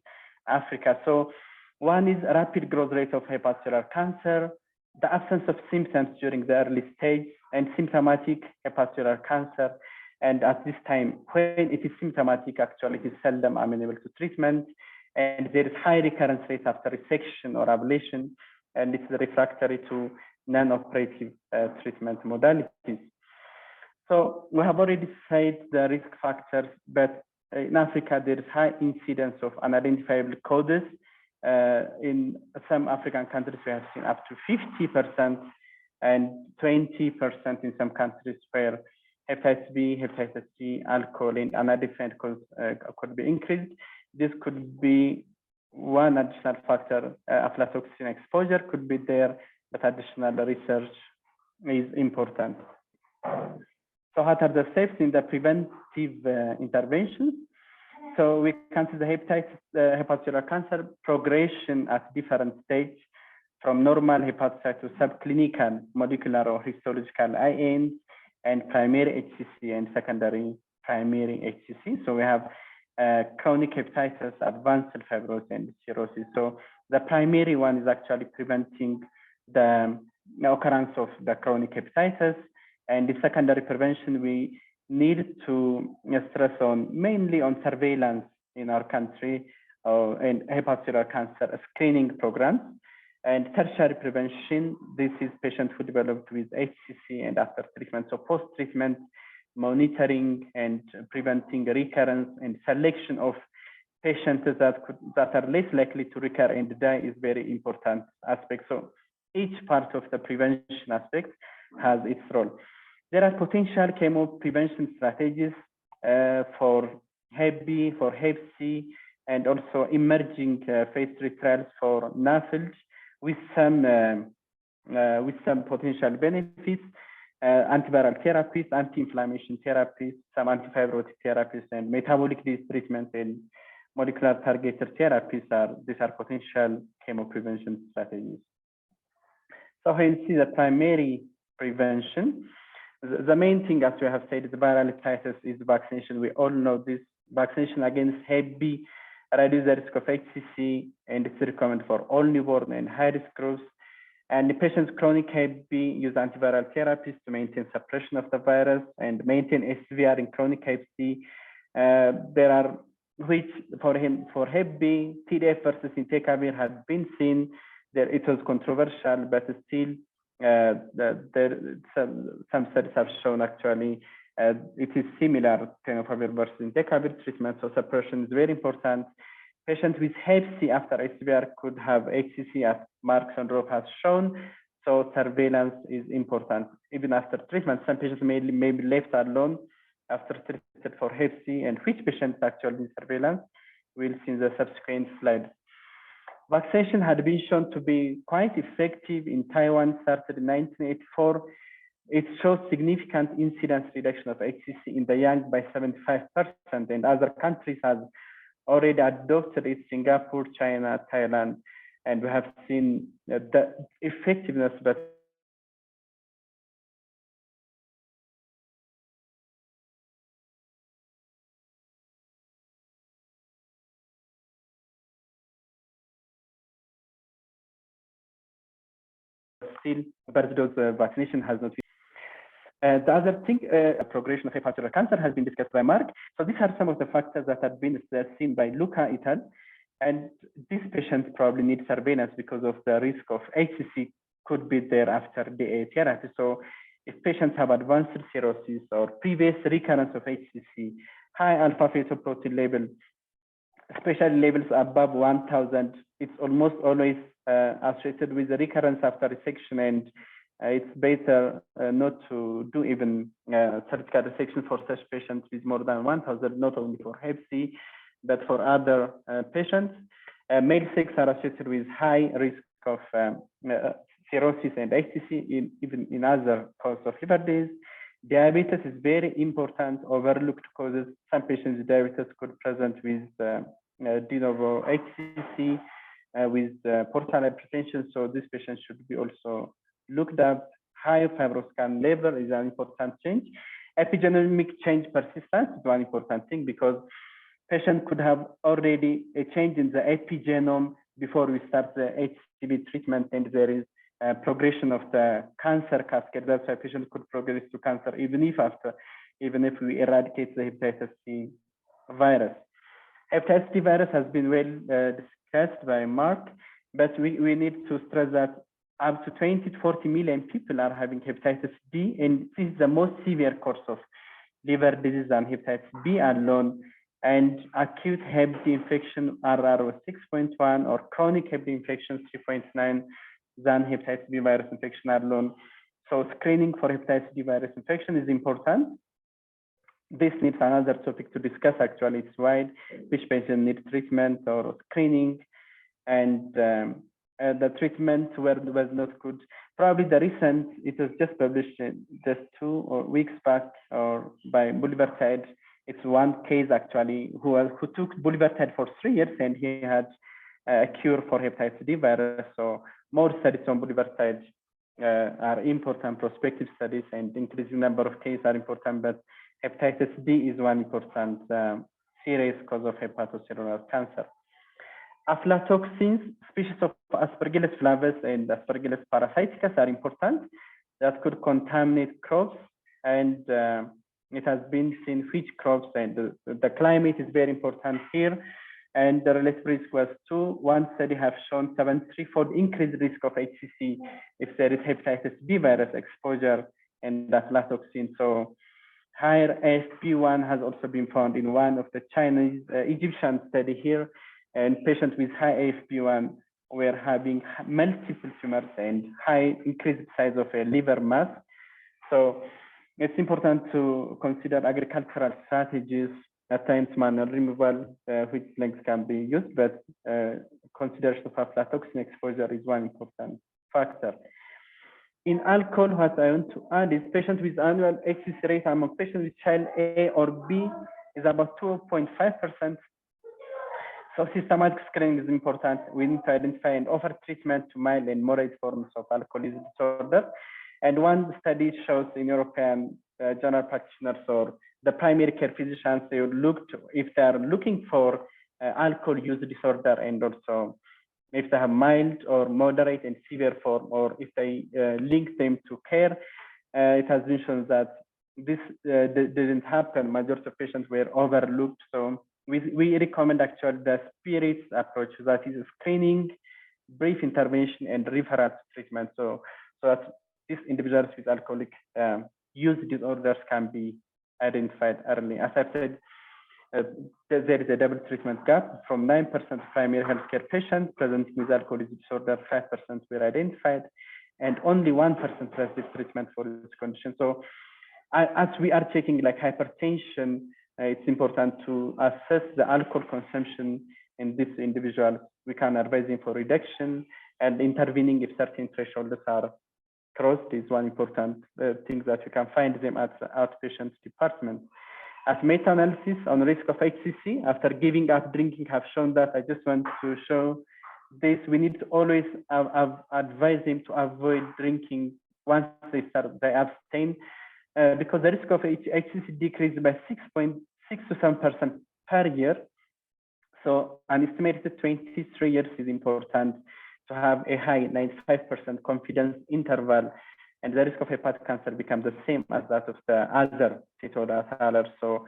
Africa. So one is rapid growth rate of hepatocellular cancer, the absence of symptoms during the early stage, and symptomatic hepatocellular cancer. And at this time, when it is symptomatic, actually it is seldom amenable to treatment, and there is high recurrence rate after resection or ablation, and it's refractory to non-operative treatment modalities. So we have already said the risk factors, but in Africa, there is high incidence of unidentifiable causes. In some African countries, we have seen up to 50% and 20% in some countries where hepatitis B, hepatitis C, alcohol, and unidentified cause could be increased. This could be one additional factor. Aflatoxin exposure could be there, but additional research is important. So what are the steps in the preventive interventions? So we can see the hepatocellular cancer progression at different stages, from normal hepatocyte to subclinical molecular or histological INs, and primary HCC and secondary primary HCC. So we have chronic hepatitis, advanced fibrosis, and cirrhosis. So the primary one is actually preventing the occurrence of the chronic hepatitis. And the secondary prevention, we need to stress on mainly on surveillance in our country and hepatocellular cancer screening programs. And tertiary prevention, this is patients who developed with HCC and after treatment. So post-treatment monitoring and preventing recurrence and selection of patients that are less likely to recur and die is very important aspect. So each part of the prevention aspect has its role. There are potential chemo prevention strategies for Hep B, for Hep C, and also emerging phase 3 trials for NAFLD with some potential benefits, antiviral therapies, anti-inflammation therapies, some antifibrotic therapies, and metabolic disease treatment and molecular targeted therapies these are potential chemo prevention strategies. So when you see the primary prevention, the main thing, as we have said, the viral hepatitis is vaccination. We all know this vaccination against Hep B reduces the risk of HCC, and it's recommended for all newborn and high-risk groups. And the patients chronic Hep B use antiviral therapies to maintain suppression of the virus and maintain SVR in chronic Hep C. There are, which for Hep B, TDF versus entecavir had been seen. There it was controversial, but still some studies have shown actually it is similar tenofovir versus entecavir treatment. So suppression is very important. Patients with Hep C after SVR could have HCC, as Mark Sondrop has shown. So surveillance is important. Even after treatment, some patients may be left alone after treatment for Hep C, and which patients actually need surveillance, we'll see in the subsequent slide. Vaccination had been shown to be quite effective in Taiwan, started in 1984. it shows significant incidence reduction of HCC in the young by 75%, and other countries have already adopted it, Singapore, China, Thailand, and we have seen the effectiveness, but still first dose vaccination has not been. The other thing, progression of hepatocellular cancer has been discussed by Mark. So these are some of the factors that have been seen by Luca et al. And these patients probably need surveillance because of the risk of HCC could be there after DA therapy. So if patients have advanced cirrhosis or previous recurrence of HCC, high alpha fetoprotein level, especially levels above 1,000, it's almost always associated with the recurrence after resection, and it's better not to do even surgical resection for such patients with more than 1,000, not only for Hep C, but for other patients. Male sex are associated with high risk of cirrhosis and HCC, even in other causes of hepatitis. Diabetes is very important, overlooked causes. Some patients with diabetes could present with de novo HCC, with portal hypertension. So this patient should be also looked up. High fibroscan level is an important change. Epigenomic change persistence is one important thing, because patient could have already a change in the epigenome before we start the HCV treatment, and there is progression of the cancer cascade. That's why patient could progress to cancer even if we eradicate the hepatitis C virus. Hepatitis C virus has been well discussed by Mark, but we need to stress that up to 20 to 40 million people are having hepatitis D, and this is the most severe course of liver disease than hepatitis B alone. And acute Hep D infection RR was 6.1, or chronic Hep D infection 3.9 than hepatitis B virus infection alone. So screening for hepatitis B virus infection is important. This needs another topic to discuss. Actually, it's wide. Which patient needs treatment or screening, and the treatment was not good. Probably the recent, it was just published just 2 weeks back, or by bulevirtide. It's one case actually who took bulevirtide for 3 years, and he had a cure for hepatitis D virus. So more studies on bulevirtide are important, prospective studies, and increasing number of cases are important, but hepatitis D is one important serious cause of hepatocellular cancer. Aflatoxins, species of Aspergillus flavus and Aspergillus parasiticus are important, that could contaminate crops, and it has been seen which crops, and the climate is very important here. And the relative risk was 2. One study have shown 73-fold increased risk of HCC if there is hepatitis B virus exposure and aflatoxin. So higher AFP1 has also been found in one of the Chinese Egyptian study here, and patients with high AFP1 were having multiple tumors and high increased size of a liver mass. So it's important to consider agricultural strategies, at times manual removal, which links can be used, but consideration of aflatoxin exposure is one important factor. In alcohol, what I want to add is patients with annual HCC rate among patients with child A or B is about 2.5%. So systematic screening is important. We need to identify and offer treatment to mild and moderate forms of alcoholism disorder. And one study shows in European general practitioners or the primary care physicians, they looked if they are looking for alcohol use disorder, and also if they have mild or moderate and severe form, or if they link them to care. It has been shown that this didn't happen. Majority of patients were overlooked. So we recommend actually the SPIRITS approach, that is screening, brief intervention, and referral to treatment. So that these individuals with alcoholic use disorders can be identified early. As I said, there is a double treatment gap. From 9% of primary healthcare patients presenting with alcoholism disorder, 5% were identified, and only 1% received treatment for this condition. So as we are checking like hypertension, it's important to assess the alcohol consumption in these individuals. We can advise them for reduction and intervening if certain thresholds are crossed is one important thing that you can find them at the outpatient department. As meta-analysis on risk of HCC after giving up drinking have shown that, I just want to show this, we need to always advise them to avoid drinking once they abstain, because the risk of HCC decreased by 6.6 to 7% per year. So an estimated 23 years is important to have a high 95% confidence interval, and the risk of hepatic cancer becomes the same as that of the other SYMPOSIUM. So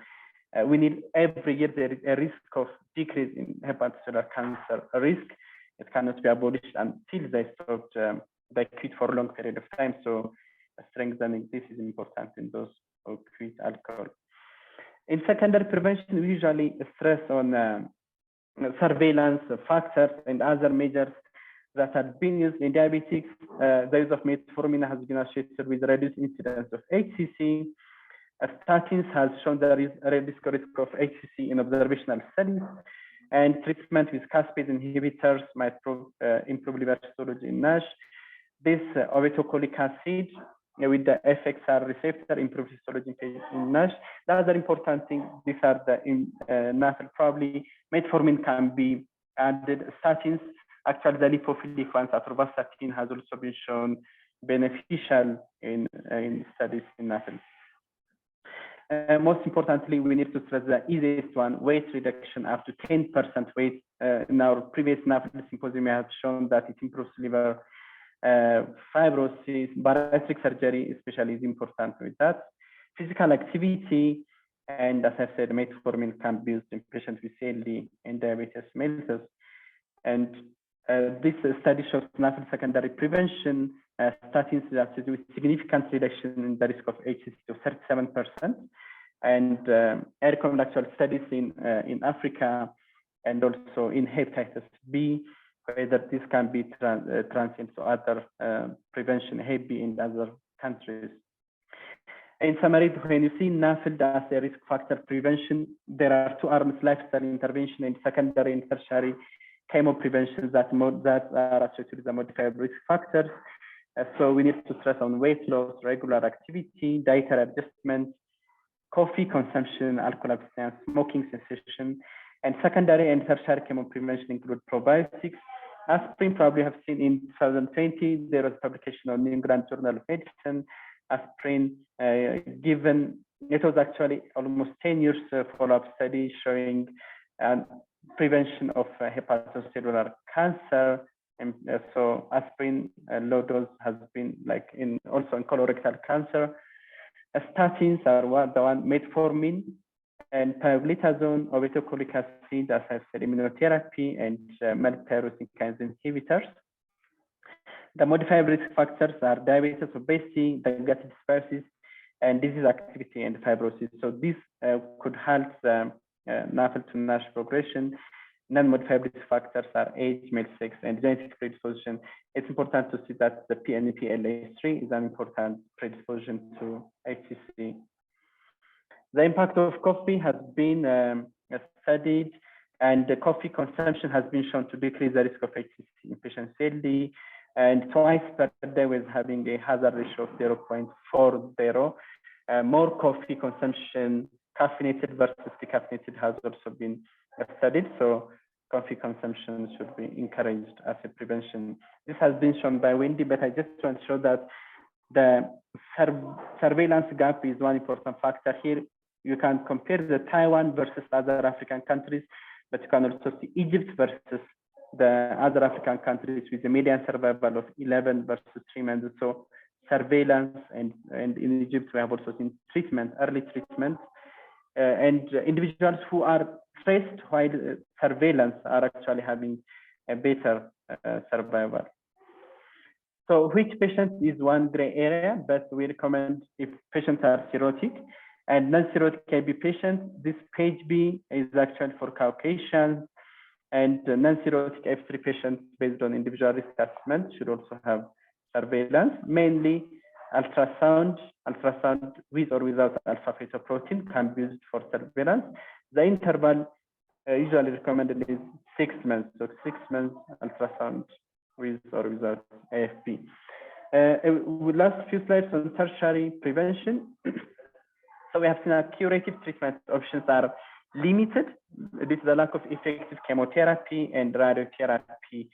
we need every year there is a risk of decrease in hepatocellular cancer risk. It cannot be abolished until they stopped they quit for a long period of time. So strengthening this is important in those who quit alcohol. In secondary prevention, we usually stress on surveillance factors and other measures that have been used in diabetics. The use of metformin has been associated with reduced incidence of HCC. Statins has shown there is a reduced risk of HCC in observational studies, and treatment with caspase inhibitors might improve liver histology in NASH. This obeticholic acid with the FXR receptor improves histology in NASH. The other important thing, these are the NAFL, probably metformin can be added. Statins, actually the lipophilic ones, atorvastatin has also been shown beneficial in studies in NAFL. Most importantly, we need to stress the easiest one, weight reduction up to 10% weight. In our previous NAFL symposium, we have shown that it improves liver fibrosis. Bariatric surgery especially is important with that. Physical activity, and as I said, metformin can be used in patients with CLD and diabetes mellitus. And this study shows NAFL secondary prevention. Statins associated with significant reduction in the risk of HCC to 37%. And ERCOM actual studies in Africa and also in hepatitis B, whether this can be transient to other prevention, Hep B in other countries. In summary, when you see NAFLD as a risk factor prevention, there are two arms: lifestyle intervention and secondary and tertiary chemo prevention that are associated with the modifiable risk factors. So we need to stress on weight loss, regular activity, dietary adjustment, coffee consumption, alcohol abstinence, smoking cessation, and secondary and tertiary chemo prevention include probiotics. Aspirin, probably have seen in 2020, there was a publication on New England Journal of Medicine. Aspirin given, it was actually almost 10 years follow-up study showing prevention of hepatocellular cancer. And so aspirin low dose has been like also in colorectal cancer. Statins are the one metformin and pioglitazone, obeticholic acid, as I said, immunotherapy, and milk tyrosine kinase inhibitors. The modifiable risk factors are diabetes, obesity, the gut dysbiosis, and disease activity and fibrosis. So this could halt the NAFL to NASH progression. Non-modifiable risk factors are age, male sex, and genetic predisposition. It's important to see that the PNPLA3 is an important predisposition to HCC. The impact of coffee has been studied, and the coffee consumption has been shown to decrease the risk of HCC in patients CLD, and twice per day with having a hazard ratio of 0.40. More coffee consumption, caffeinated versus decaffeinated, has also been studied. So coffee consumption should be encouraged as a prevention. This has been shown by Wendy, but I just want to show that the surveillance gap is one important factor here. You can compare the Taiwan versus other African countries, but you can also see Egypt versus the other African countries with a median survival of 11 versus 3 months. So surveillance, and in Egypt we have also seen treatment, early treatment, and individuals who are stressed while surveillance are actually having a better survival. So which patient is one gray area, but we recommend if patients are cirrhotic and non-cirrhotic AB patients. This page B is actually for Caucasians, and non-cirrhotic F3 patients based on individual risk assessment should also have surveillance, mainly ultrasound with or without alpha-fetoprotein can be used for surveillance. The interval usually recommended is 6 months, so 6 months ultrasound with or without AFP. Last few slides on tertiary prevention. So we have seen that curative treatment options are limited due to the lack of effective chemotherapy and radiotherapy.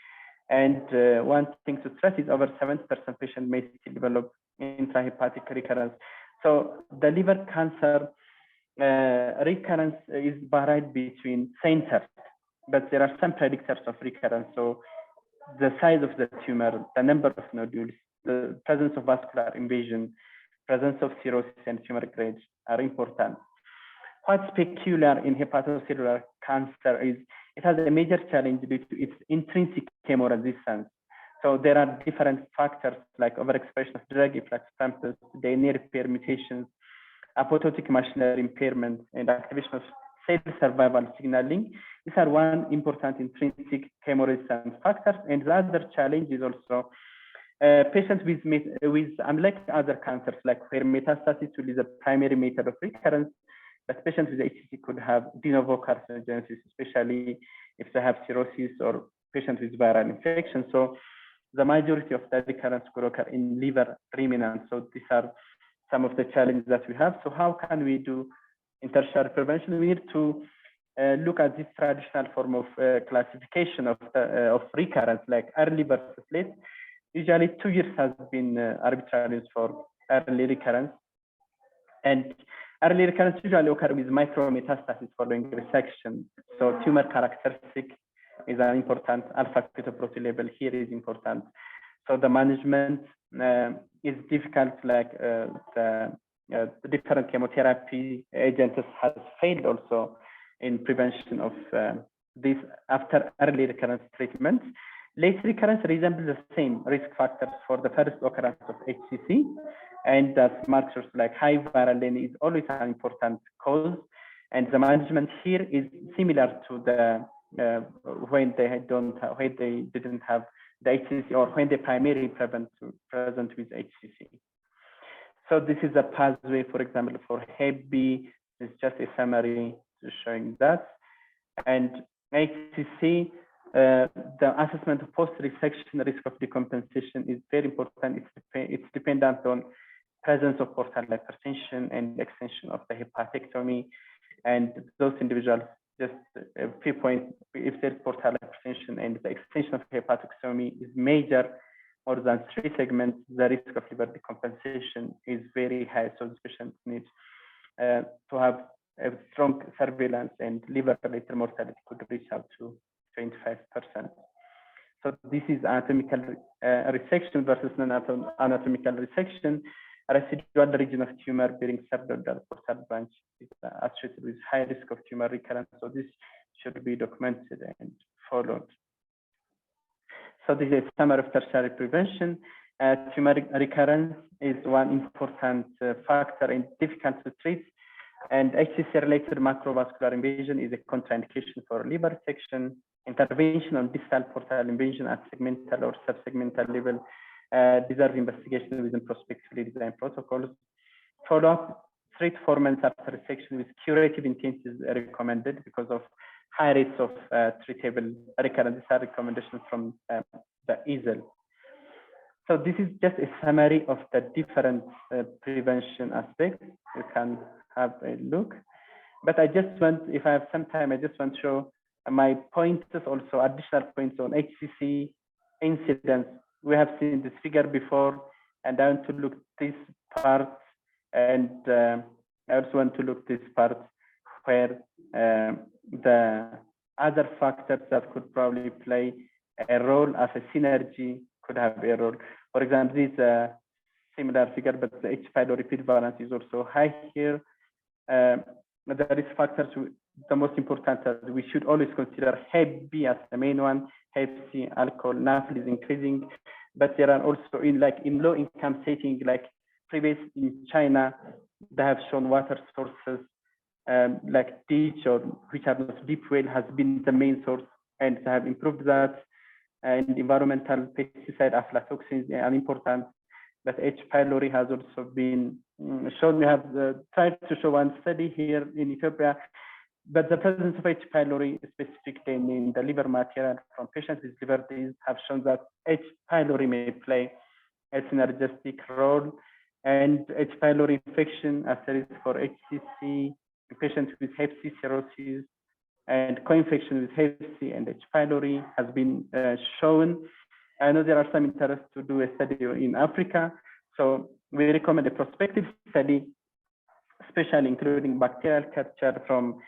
And one thing to stress is over 70% patients may still develop intrahepatic recurrence. So the liver cancer recurrence is varied between centers, but there are some predictors of recurrence. So the size of the tumor, the number of nodules, the presence of vascular invasion, presence of cirrhosis and tumor grades are important. What's peculiar in hepatocellular cancer is it has a major challenge due to its intrinsic chemoresistance. So there are different factors like overexpression of drug efflux samples, DNA repair mutations, apoptotic machinery impairment, and activation of cell survival signaling. These are one important intrinsic chemoresistance factors. And the other challenge is also patients with unlike other cancers, like where metastasis will be the primary method of recurrence, but patients with HCC could have de novo carcinogenesis, especially if they have cirrhosis or patients with viral infection. So the majority of the recurrence could occur in liver remnants. So these are some of the challenges that we have. So how can we do in tertiary prevention? We need to look at this traditional form of classification of recurrence, like early versus late. Usually 2 years has been arbitrary used for early recurrence. And early recurrence usually occurs with micrometastasis following resection. So tumor characteristic is an important alpha fetoprotein level here is important. So the management is difficult, like the different chemotherapy agents has failed also in prevention of this after early recurrence treatment. Late recurrence resembles the same risk factors for the first occurrence of HCC, and that markers like high viral DNA is always an important cause. And the management here is similar to the when they didn't have the HCC or when they primarily present with HCC. So this is a pathway, for example, for Hep B. It's just a summary showing that. And HCC, the assessment of post-resection risk of decompensation is very important. It's dependent on presence of portal hypertension and extension of the hepatectomy. And those individuals, just a few points, if there's portal hypertension and the extension of hepatectomy is major, more than 3 segments, the risk of liver decompensation is very high. So the patient needs to have a strong surveillance, and liver-related mortality could reach up to 25%. So this is anatomical resection versus non-anatomical resection. A residual region of tumor bearing subdural portal branch is associated with high risk of tumor recurrence. So this should be documented and followed. So this is a summary of tertiary prevention. Tumor recurrence is one important factor and difficult to treat. And HCC-related macrovascular invasion is a contraindication for liver resection. Intervention on distal portal invasion at segmental or subsegmental level deserve investigation within prospectively designed protocols. Follow-up 3 to 4 months after resection with curative intent is recommended because of high rates of treatable recurrence. These are recommendations from the EASL. So this is just a summary of the different prevention aspects. You can have a look. But I just want, if I have some time, I just want to show my points, also additional points on HCC incidence. We have seen this figure before, and I want to look this part, and I also want to look this part where the other factors that could probably play a role as a synergy could have a role. For example, this is a similar figure, but the H. pylori repeat valence is also high here. The risk factors, the most important, we should always consider Hep B as the main one. Hep C, alcohol, NAFL is increasing, but there are also in low income setting, like previous in China, they have shown water sources like ditch or which are not deep well has been the main source, and they have improved that. And environmental pesticide aflatoxins are important, but H. pylori has also been shown. We have tried to show one study here in Ethiopia, but the presence of H. pylori specifically in the liver material from patients with liver disease have shown that H. pylori may play a synergistic role, and H. pylori infection as a risk for HCC, patients with Hep C cirrhosis, and co-infection with Hep C and H. pylori has been shown. I know there are some interest to do a study in Africa, so we recommend a prospective study, especially including bacterial culture from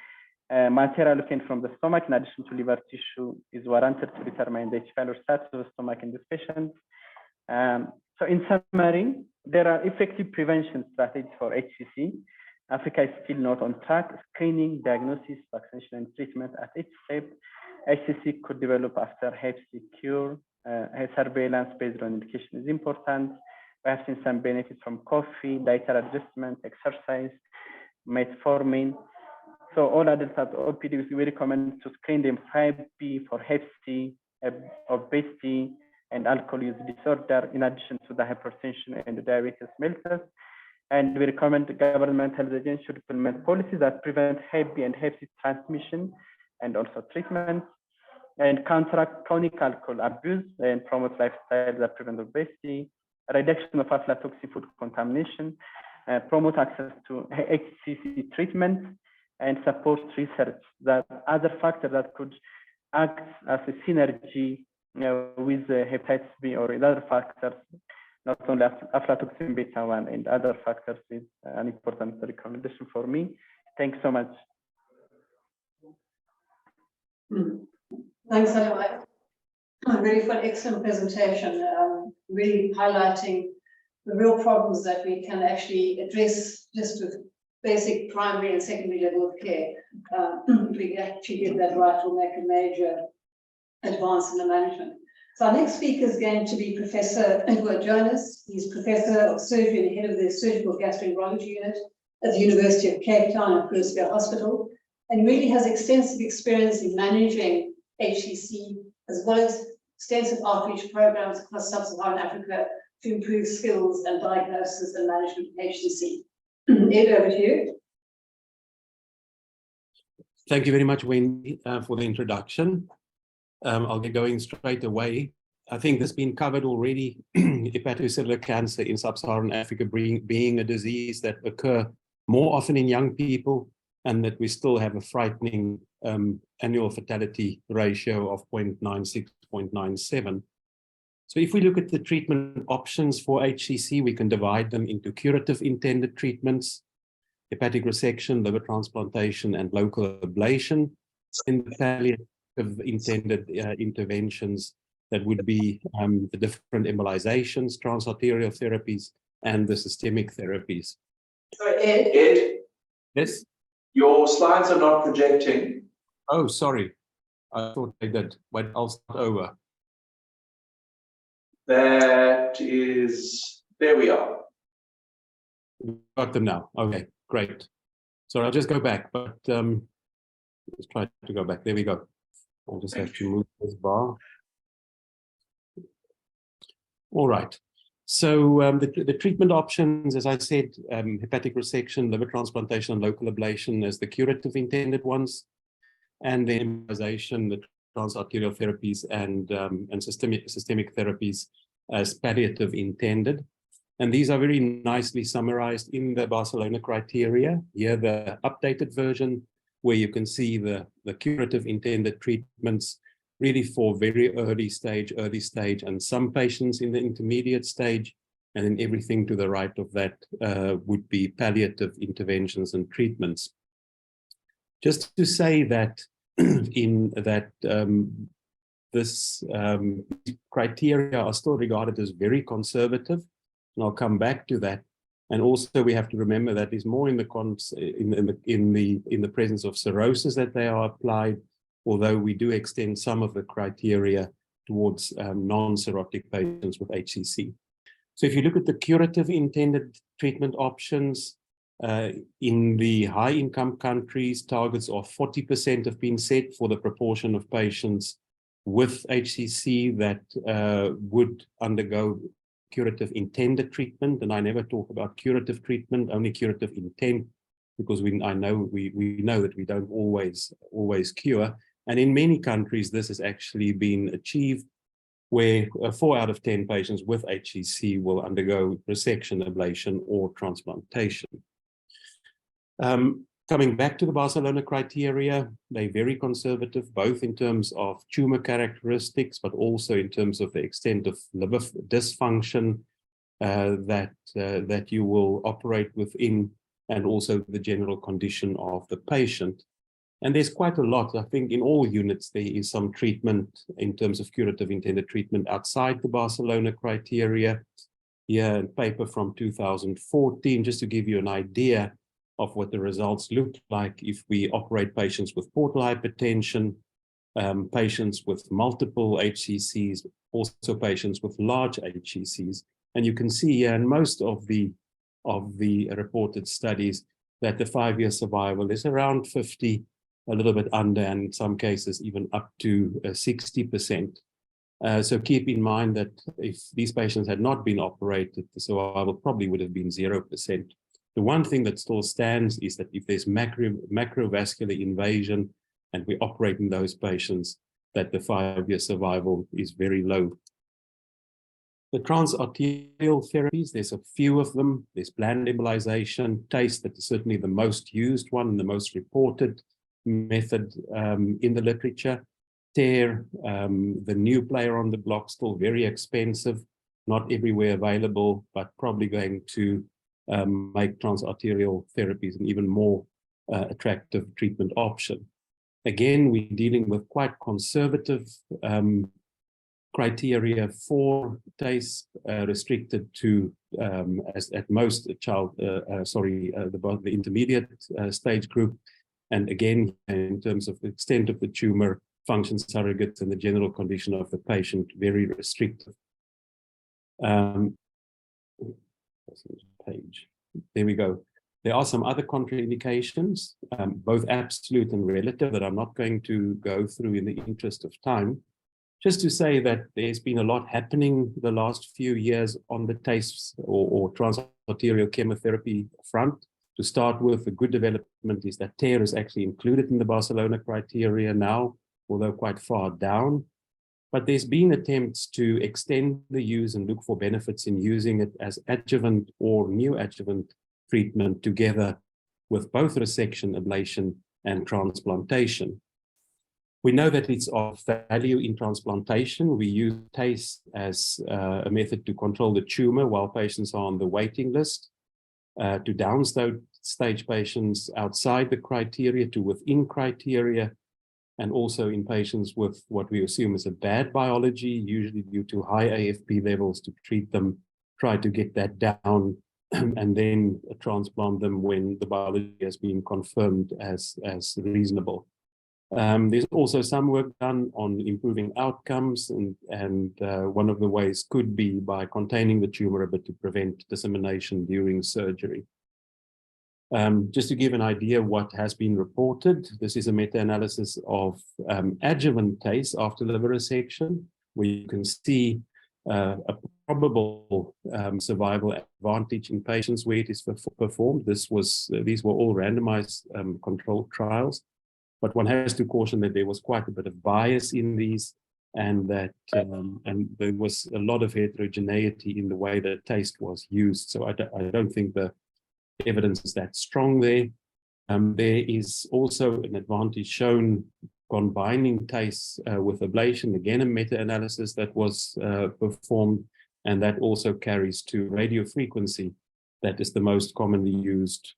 material obtained from the stomach in addition to liver tissue is warranted to determine the H. pylori status of the stomach in these patients. So in summary, there are effective prevention strategies for HCC. Africa is still not on track. Screening, diagnosis, vaccination, and treatment at each step. HCC could develop after Hep C cure. Surveillance based on indication is important. We have seen some benefits from coffee, dietary adjustment, exercise, metformin. So all adults at OPD, we recommend to screen them for Hep B, for Hep C, obesity, and alcohol use disorder, in addition to the hypertension and the diabetes mellitus. And we recommend government health agencies should implement policies that prevent Hep B and Hep C transmission and also treatment, and counteract chronic alcohol abuse and promote lifestyles that prevent obesity, reduction of aflatoxin food contamination, promote access to HCC treatment, and support research that other factors that could act as a synergy with hepatitis B or other factors, not only aflatoxin beta 1 and other factors is an important recommendation for me. Thanks so much.
Thanks, Salim. Really for an excellent presentation, really highlighting the real problems that we can actually address just with basic primary and secondary level of care. If we actually get that right, we'll make a major advance in the management. So our next speaker is going to be Professor Edward Jonas. He's Professor of Surgery and Head of the Surgical Gastroenterology Unit at the University of Cape Town and Cruisefield Hospital, and really has extensive experience in managing HCC, as well as extensive outreach programs across sub-Saharan Africa to improve skills and diagnosis and management of HCC. Ed, over to you.
Thank you very much, Wendy, for the introduction. I'll get going straight away. I think this has been covered already. Hepatocellular cancer in sub-Saharan Africa being a disease that occurs more often in young people, and that we still have a frightening annual fatality ratio of 0.96, 0.97. So if we look at the treatment options for HCC, we can divide them into curative intended treatments, hepatic resection, liver transplantation, and local ablation. In the palliative intended interventions, that would be the different embolizations, transarterial therapies, and the systemic therapies.
Sorry, Ed.
Ed,
Yes?
your slides are not projecting.
Oh, sorry. I thought they did, but I'll start over.
That is, there we are.
Got them now. Okay, great. So I'll just go back, but let's try to go back. There we go. I'll just have to move this bar. All right. So the treatment options, as I said, hepatic resection, liver transplantation, and local ablation as the curative intended ones, and the embolization, the transarterial therapies, and systemic therapies as palliative intended. And these are very nicely summarized in the Barcelona criteria. Here, the updated version, where you can see the curative intended treatments really for very early stage, and some patients in the intermediate stage, and then everything to the right of that would be palliative interventions and treatments. Just to say that this criteria are still regarded as very conservative, and I'll come back to that. And also we have to remember that it's more in the presence of cirrhosis that they are applied, although we do extend some of the criteria towards non-cirrhotic patients with HCC. So if you look at the curative intended treatment options, in the high-income countries, targets of 40% have been set for the proportion of patients with HCC that would undergo curative intended treatment. And I never talk about curative treatment, only curative intent, because we know that we don't always cure. And in many countries, this has actually been achieved where 4 out of 10 patients with HCC will undergo resection, ablation, or transplantation. Coming back to the Barcelona criteria, they're very conservative, both in terms of tumor characteristics, but also in terms of the extent of liver dysfunction that you will operate within, and also the general condition of the patient. And there's quite a lot. I think in all units, there is some treatment in terms of curative intended treatment outside the Barcelona criteria. Here, a paper from 2014, just to give you an idea of what the results look like if we operate patients with portal hypertension, patients with multiple HCCs, also patients with large HCCs. And you can see here in most of the reported studies that the 5-year survival is around 50, a little bit under, and in some cases even up to 60%. So keep in mind that if these patients had not been operated, the survival probably would have been 0%. The one thing that still stands is that if there's macrovascular invasion and we operate in those patients, that the 5-year survival is very low. The transarterial therapies, there's a few of them. There's bland embolization, TACE, that is certainly the most used one and the most reported method in the literature. TARE, the new player on the block, still very expensive, not everywhere available, but probably going to make transarterial therapies an even more attractive treatment option. Again, we're dealing with quite conservative criteria for TACE, restricted to at most the intermediate stage group. And again, in terms of the extent of the tumor, function surrogates, and the general condition of the patient, very restrictive. Page. There we go. There are some other contraindications, both absolute and relative, that I'm not going to go through in the interest of time. Just to say that there's been a lot happening the last few years on the TACE or transarterial chemotherapy front. To start with, the good development is that TARE is actually included in the Barcelona criteria now, although quite far down. But there's been attempts to extend the use and look for benefits in using it as adjuvant or neoadjuvant treatment together with both resection, ablation, and transplantation. We know that it's of value in transplantation. We use TACE as a method to control the tumor while patients are on the waiting list, to downstage patients outside the criteria to within criteria, and also in patients with what we assume is a bad biology, usually due to high AFP levels, to treat them, try to get that down, and then transplant them when the biology has been confirmed as reasonable. There's also some work done on improving outcomes, and one of the ways could be by containing the tumor a bit to prevent dissemination during surgery. Just to give an idea what has been reported, this is a meta-analysis of adjuvant TACE after liver resection, where you can see a probable survival advantage in patients where it is performed. These were all randomized controlled trials, but one has to caution that there was quite a bit of bias in these, and that and there was a lot of heterogeneity in the way that TACE was used. So I don't think the evidence is that strong there. There is also an advantage shown combining TACE with ablation, again a meta-analysis that was performed, and that also carries to radiofrequency. That is the most commonly used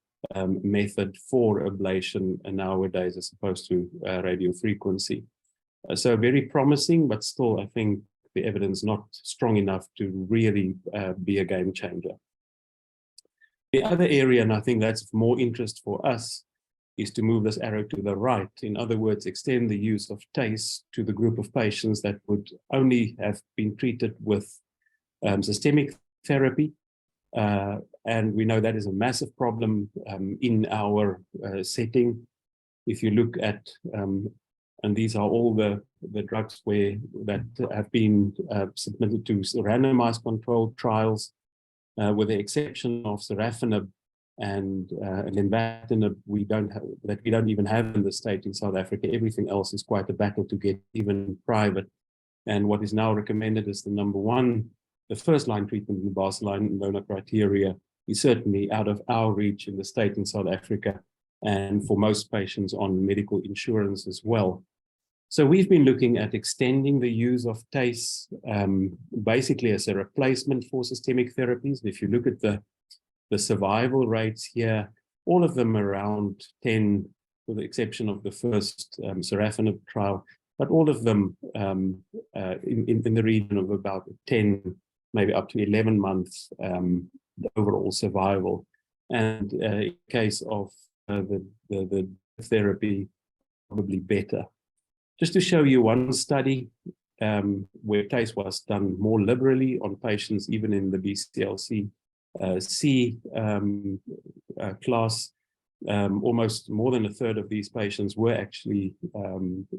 method for ablation nowadays as opposed to radiofrequency. So very promising, but still I think the evidence not strong enough to really be a game changer. The other area, and I think that's of more interest for us, is to move this arrow to the right. In other words, extend the use of TACE to the group of patients that would only have been treated with systemic therapy. And we know that is a massive problem in our setting. If you look at, and these are all the drugs that have been submitted to randomized controlled trials, with the exception of sorafenib and lenvatinib, we don't even have in the state in South Africa. Everything else is quite a battle to get even private. And what is now recommended as the number one, the first line treatment in the Barcelona criteria is certainly out of our reach in the state in South Africa, and for most patients on medical insurance as well. So we've been looking at extending the use of TACE basically as a replacement for systemic therapies. If you look at the survival rates here, all of them around 10, with the exception of the first sorafenib trial, but all of them in the region of about 10, maybe up to 11 months overall survival. And in case of the therapy, probably better. Just to show you one study where TACE was done more liberally on patients, even in the BCLC C class, almost more than a third of these patients were actually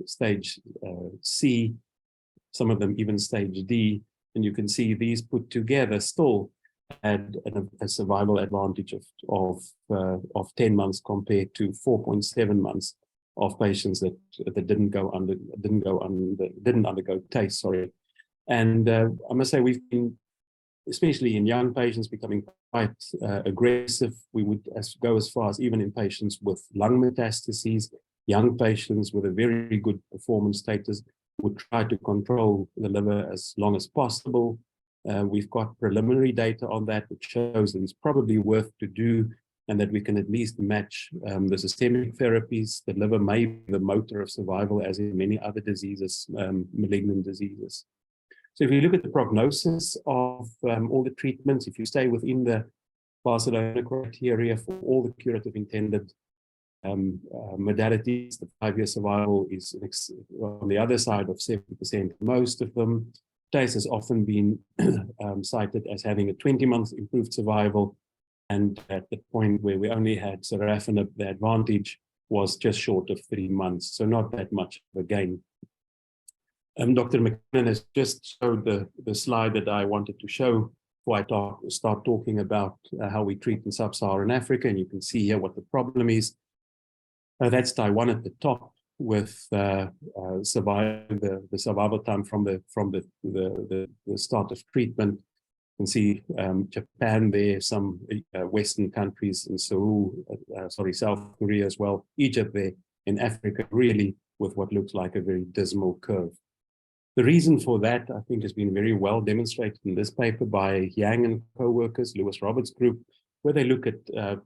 stage C, some of them even stage D, and you can see these put together still had a survival advantage of 10 months compared to 4.7 months of patients that didn't undergo TACE, sorry. And I must say we've been, especially in young patients, becoming quite aggressive. We would go as far as even in patients with lung metastases, young patients with a very good performance status would try to control the liver as long as possible. We've got preliminary data on that, which shows that it's probably worth to do, and that we can at least match the systemic therapies. The liver may be the motor of survival, as in many other diseases, malignant diseases. So if you look at the prognosis of all the treatments, if you stay within the Barcelona criteria for all the curative intended modalities, the 5-year survival is on the other side of 70%. Most of them, TACE has often been cited as having a 20-month improved survival. And at the point where we only had sorafenib, the advantage was just short of 3 months. So not that much of a gain. Dr. McKinnon has just showed the slide that I wanted to show before I start talking about how we treat in sub-Saharan Africa. And you can see here what the problem is. That's Taiwan at the top with survival, the survival time from the start of treatment. You can see Japan there, some Western countries in Seoul, South Korea as well, Egypt there, in Africa, really with what looks like a very dismal curve. The reason for that, I think, has been very well demonstrated in this paper by Yang and co-workers, Lewis Roberts group, where they look at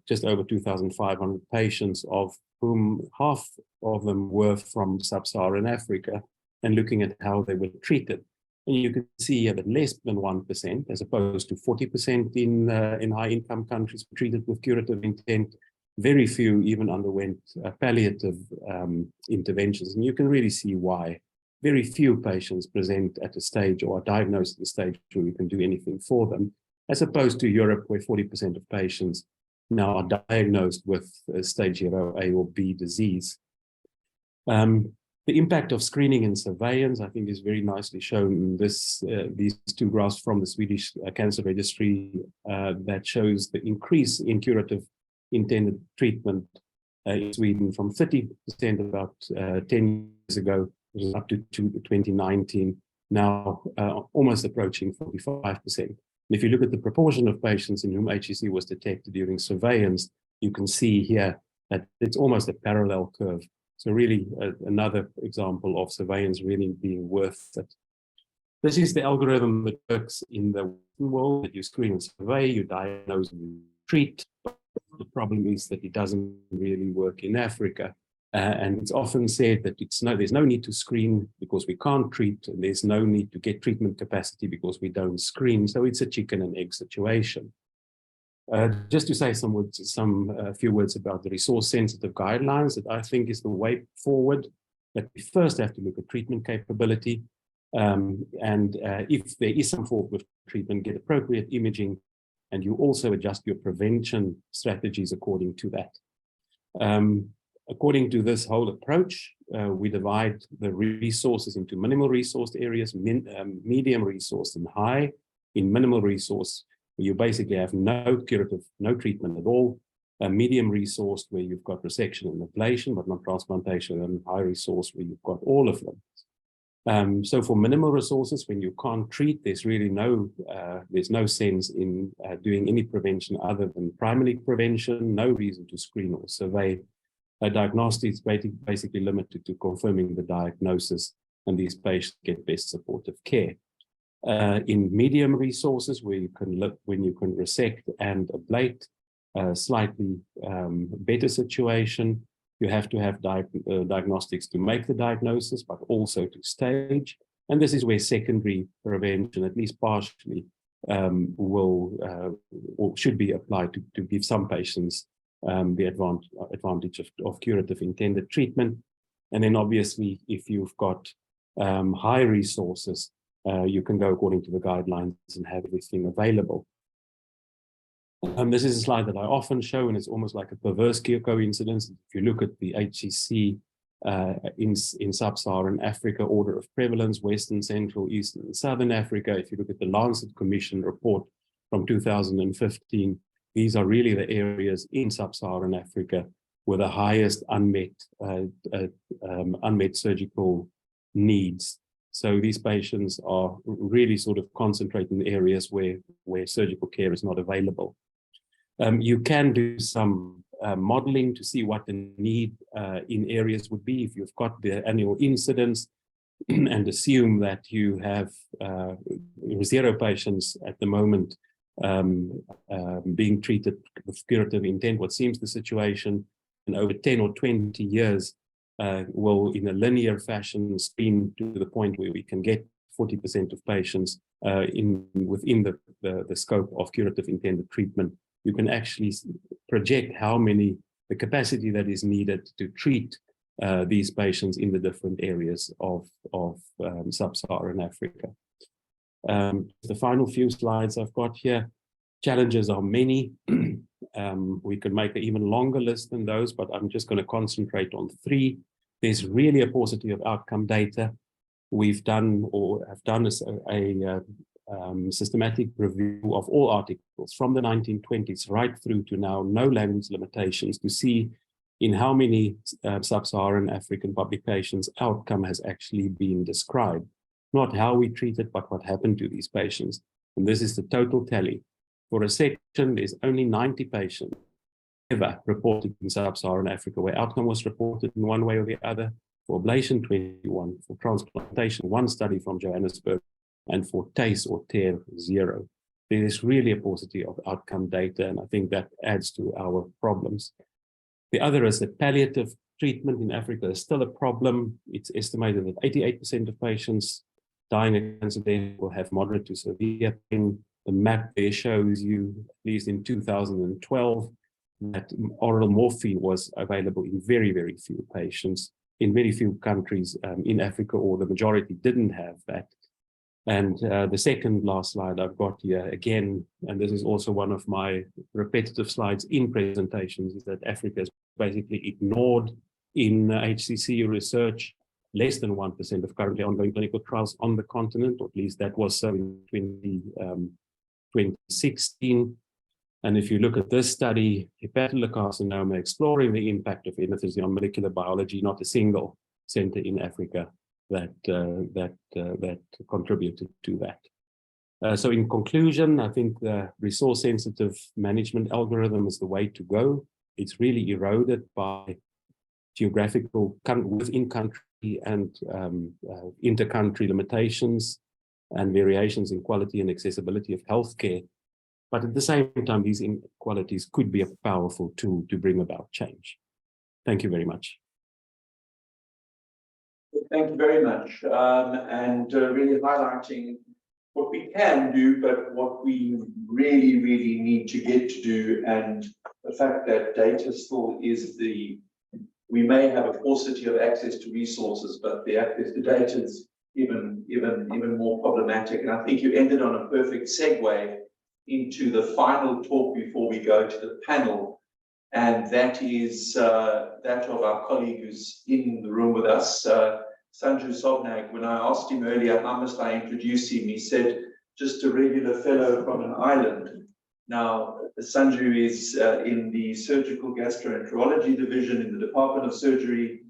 just over 2,500 patients, of whom half of them were from sub-Saharan Africa, and looking at how they were treated. And you can see here that less than 1%, as opposed to 40% in high-income countries, were treated with curative intent. Very few even underwent palliative interventions, and you can really see why. Very few patients present at a stage or are diagnosed at a stage where you can do anything for them, as opposed to Europe, where 40% of patients now are diagnosed with stage 0 A or B disease. The impact of screening and surveillance, I think, is very nicely shown in these two graphs from the Swedish Cancer Registry that shows the increase in curative intended treatment in Sweden from 30% about 10 years ago, up to 2019, now almost approaching 45%. And if you look at the proportion of patients in whom HCC was detected during surveillance, you can see here that it's almost a parallel curve. So really another example of surveillance really being worth it. This is the algorithm that works in the Western world, that you screen and survey, you diagnose and you treat. But the problem is that it doesn't really work in Africa. And it's often said that there's no need to screen because we can't treat, and there's no need to get treatment capacity because we don't screen. So it's a chicken and egg situation. Just to say a few words about the resource-sensitive guidelines that I think is the way forward, that we first have to look at treatment capability. And if there is some fault with treatment, get appropriate imaging, and you also adjust your prevention strategies according to that. According to this whole approach, we divide the resources into minimal resourced areas, medium resource, and high. In minimal resource, you basically have no curative, no treatment at all. Medium resourced, where you've got resection and ablation, but not transplantation, and high resource, where you've got all of them. So for minimal resources, when you can't treat, there's really there's no sense in doing any prevention other than primary prevention, no reason to screen or survey. Diagnostics basically limited to confirming the diagnosis, and these patients get best supportive care. In medium resources, where you can look, when you can resect and ablate, slightly better situation. You have to have diagnostics to make the diagnosis, but also to stage. And this is where secondary prevention, at least partially, will or should be applied to give some patients the advantage of curative intended treatment. And then obviously, if you've got high resources, you can go according to the guidelines and have everything available. This is a slide that I often show, and it's almost like a perverse coincidence. If you look at the HCC in sub-Saharan Africa, order of prevalence, Western, Central, Eastern, and Southern Africa, if you look at the Lancet Commission report from 2015, these are really the areas in sub-Saharan Africa with the highest unmet surgical needs. So these patients are really sort of concentrated in areas where surgical care is not available. You can do some modeling to see what the need in areas would be if you've got the annual incidence and assume that you have 0 patients at the moment being treated with curative intent. What seems the situation in over 10 or 20 years will in a linear fashion spin to the point where we can get 40% of patients within the scope of curative intended treatment. You can actually project the capacity that is needed to treat these patients in the different areas of sub-Saharan Africa. The final few slides I've got here, challenges are many. We could make an even longer list than those, but I'm just going to concentrate on 3. There's really a paucity of outcome data. We've done or have done a systematic review of all articles from the 1920s right through to now, no language limitations, to see in how many sub-Saharan African publications outcome has actually been described. Not how we treat it, but what happened to these patients. And this is the total tally. For resection, there's only 90 patients ever reported in sub-Saharan Africa where outcome was reported in one way or the other. For ablation, 21. For transplantation, 1 study from Johannesburg. And for TACE or TARE, 0. There is really a paucity of outcome data, and I think that adds to our problems. The other is that palliative treatment in Africa is still a problem. It's estimated that 88% of patients dying of cancer will have moderate to severe pain. The map there shows you, at least in 2012, that oral morphine was available in very, very few patients, in very few countries in Africa, or the majority didn't have that. And the second last slide I've got here again, and this is also one of my repetitive slides in presentations, is that Africa is basically ignored in HCC research. Less than 1% of currently ongoing clinical trials on the continent, or at least that was so in 2016. And if you look at this study, hepatocellular carcinoma, exploring the impact of endothelium on molecular biology, not a single center in Africa that contributed to that. So in conclusion, I think the resource-sensitive management algorithm is the way to go. It's really eroded by geographical within country and inter-country limitations and variations in quality and accessibility of healthcare. But at the same time, these inequalities could be a powerful tool to bring about change. Thank you very much.
Thank you very much. And really highlighting what we can do, but what we really, really need to get to do, and the fact that data still is we may have a paucity of access to resources, but the access to data is even more problematic. And I think you ended on a perfect segue into the final talk before we go to the panel, and that is that of our colleague who's in the room with us, Sanju Sobnag. When I asked him earlier, how must I introduce him, he said, just a regular fellow from an island. Now, Sanju is in the surgical gastroenterology division in the Department of Surgery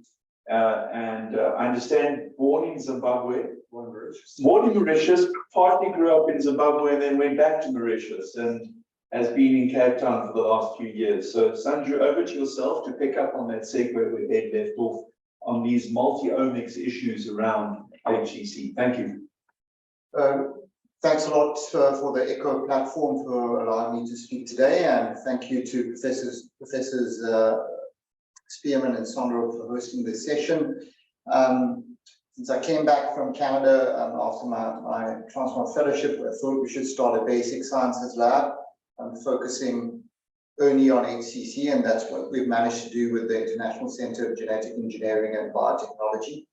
I understand born in Zimbabwe, born in Mauritius, partly grew up in Zimbabwe and then went back to Mauritius and has been in Cape Town for the last few years. So Sanju, over to yourself to pick up on that segue where Ed left off on these multi-omics issues around HCC. Thank you.
Thanks a lot for the ECHO platform for allowing me to speak today, and thank you to Professors Spearman and Sondra for hosting this session. Since I came back from Canada after my transplant fellowship, I thought we should start a basic sciences lab. Focusing only on HCC, and that's what we've managed to do with the International Center of Genetic Engineering and Biotechnology.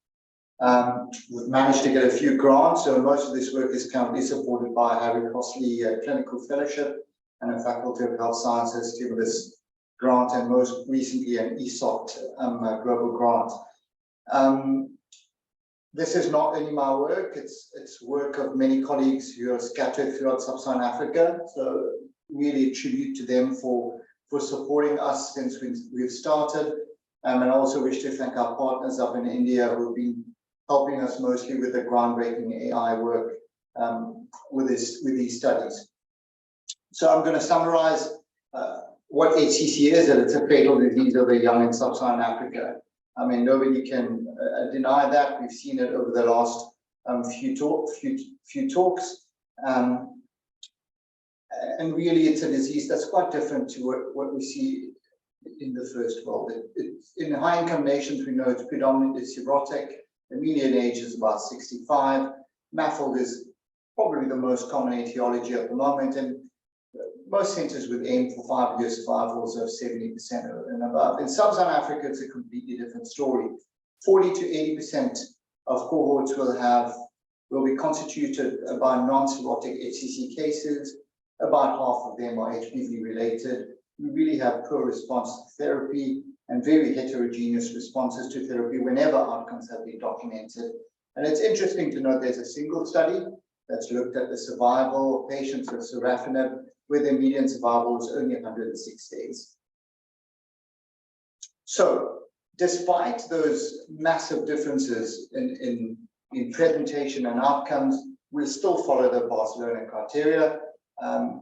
We've managed to get a few grants, so most of this work is currently supported by Harry Crossley Clinical Fellowship and a Faculty of Health Sciences Stimulus grant, and most recently an ESOT global grant. This is not only my work, it's work of many colleagues who are scattered throughout sub-Saharan Africa. So really a tribute to them for supporting us since we've started. And I also wish to thank our partners up in India who have been helping us mostly with the groundbreaking AI work with these studies. So I'm going to summarize what HCC is, and it's a fatal disease of the young in sub-Saharan Africa. I mean, nobody can deny that. We've seen it over the last few talks. And really, it's a disease that's quite different to what we see in the first world. In high-income nations, we know it's predominantly cirrhotic. The median age is about 65. MAFLD is probably the most common etiology at the moment, and most centers would aim for 5-year survivals of 70% and above. In sub-Saharan Africa, it's a completely different story. 40 to 80% of cohorts will be constituted by non-cirrhotic HCC cases. About half of them are HPV related. We really have poor response to therapy and very heterogeneous responses to therapy whenever outcomes have been documented. And it's interesting to note there's a single study that's looked at the survival of patients with sorafenib, where the median survival was only 106 days. So despite those massive differences in presentation and outcomes, we still follow the Barcelona criteria.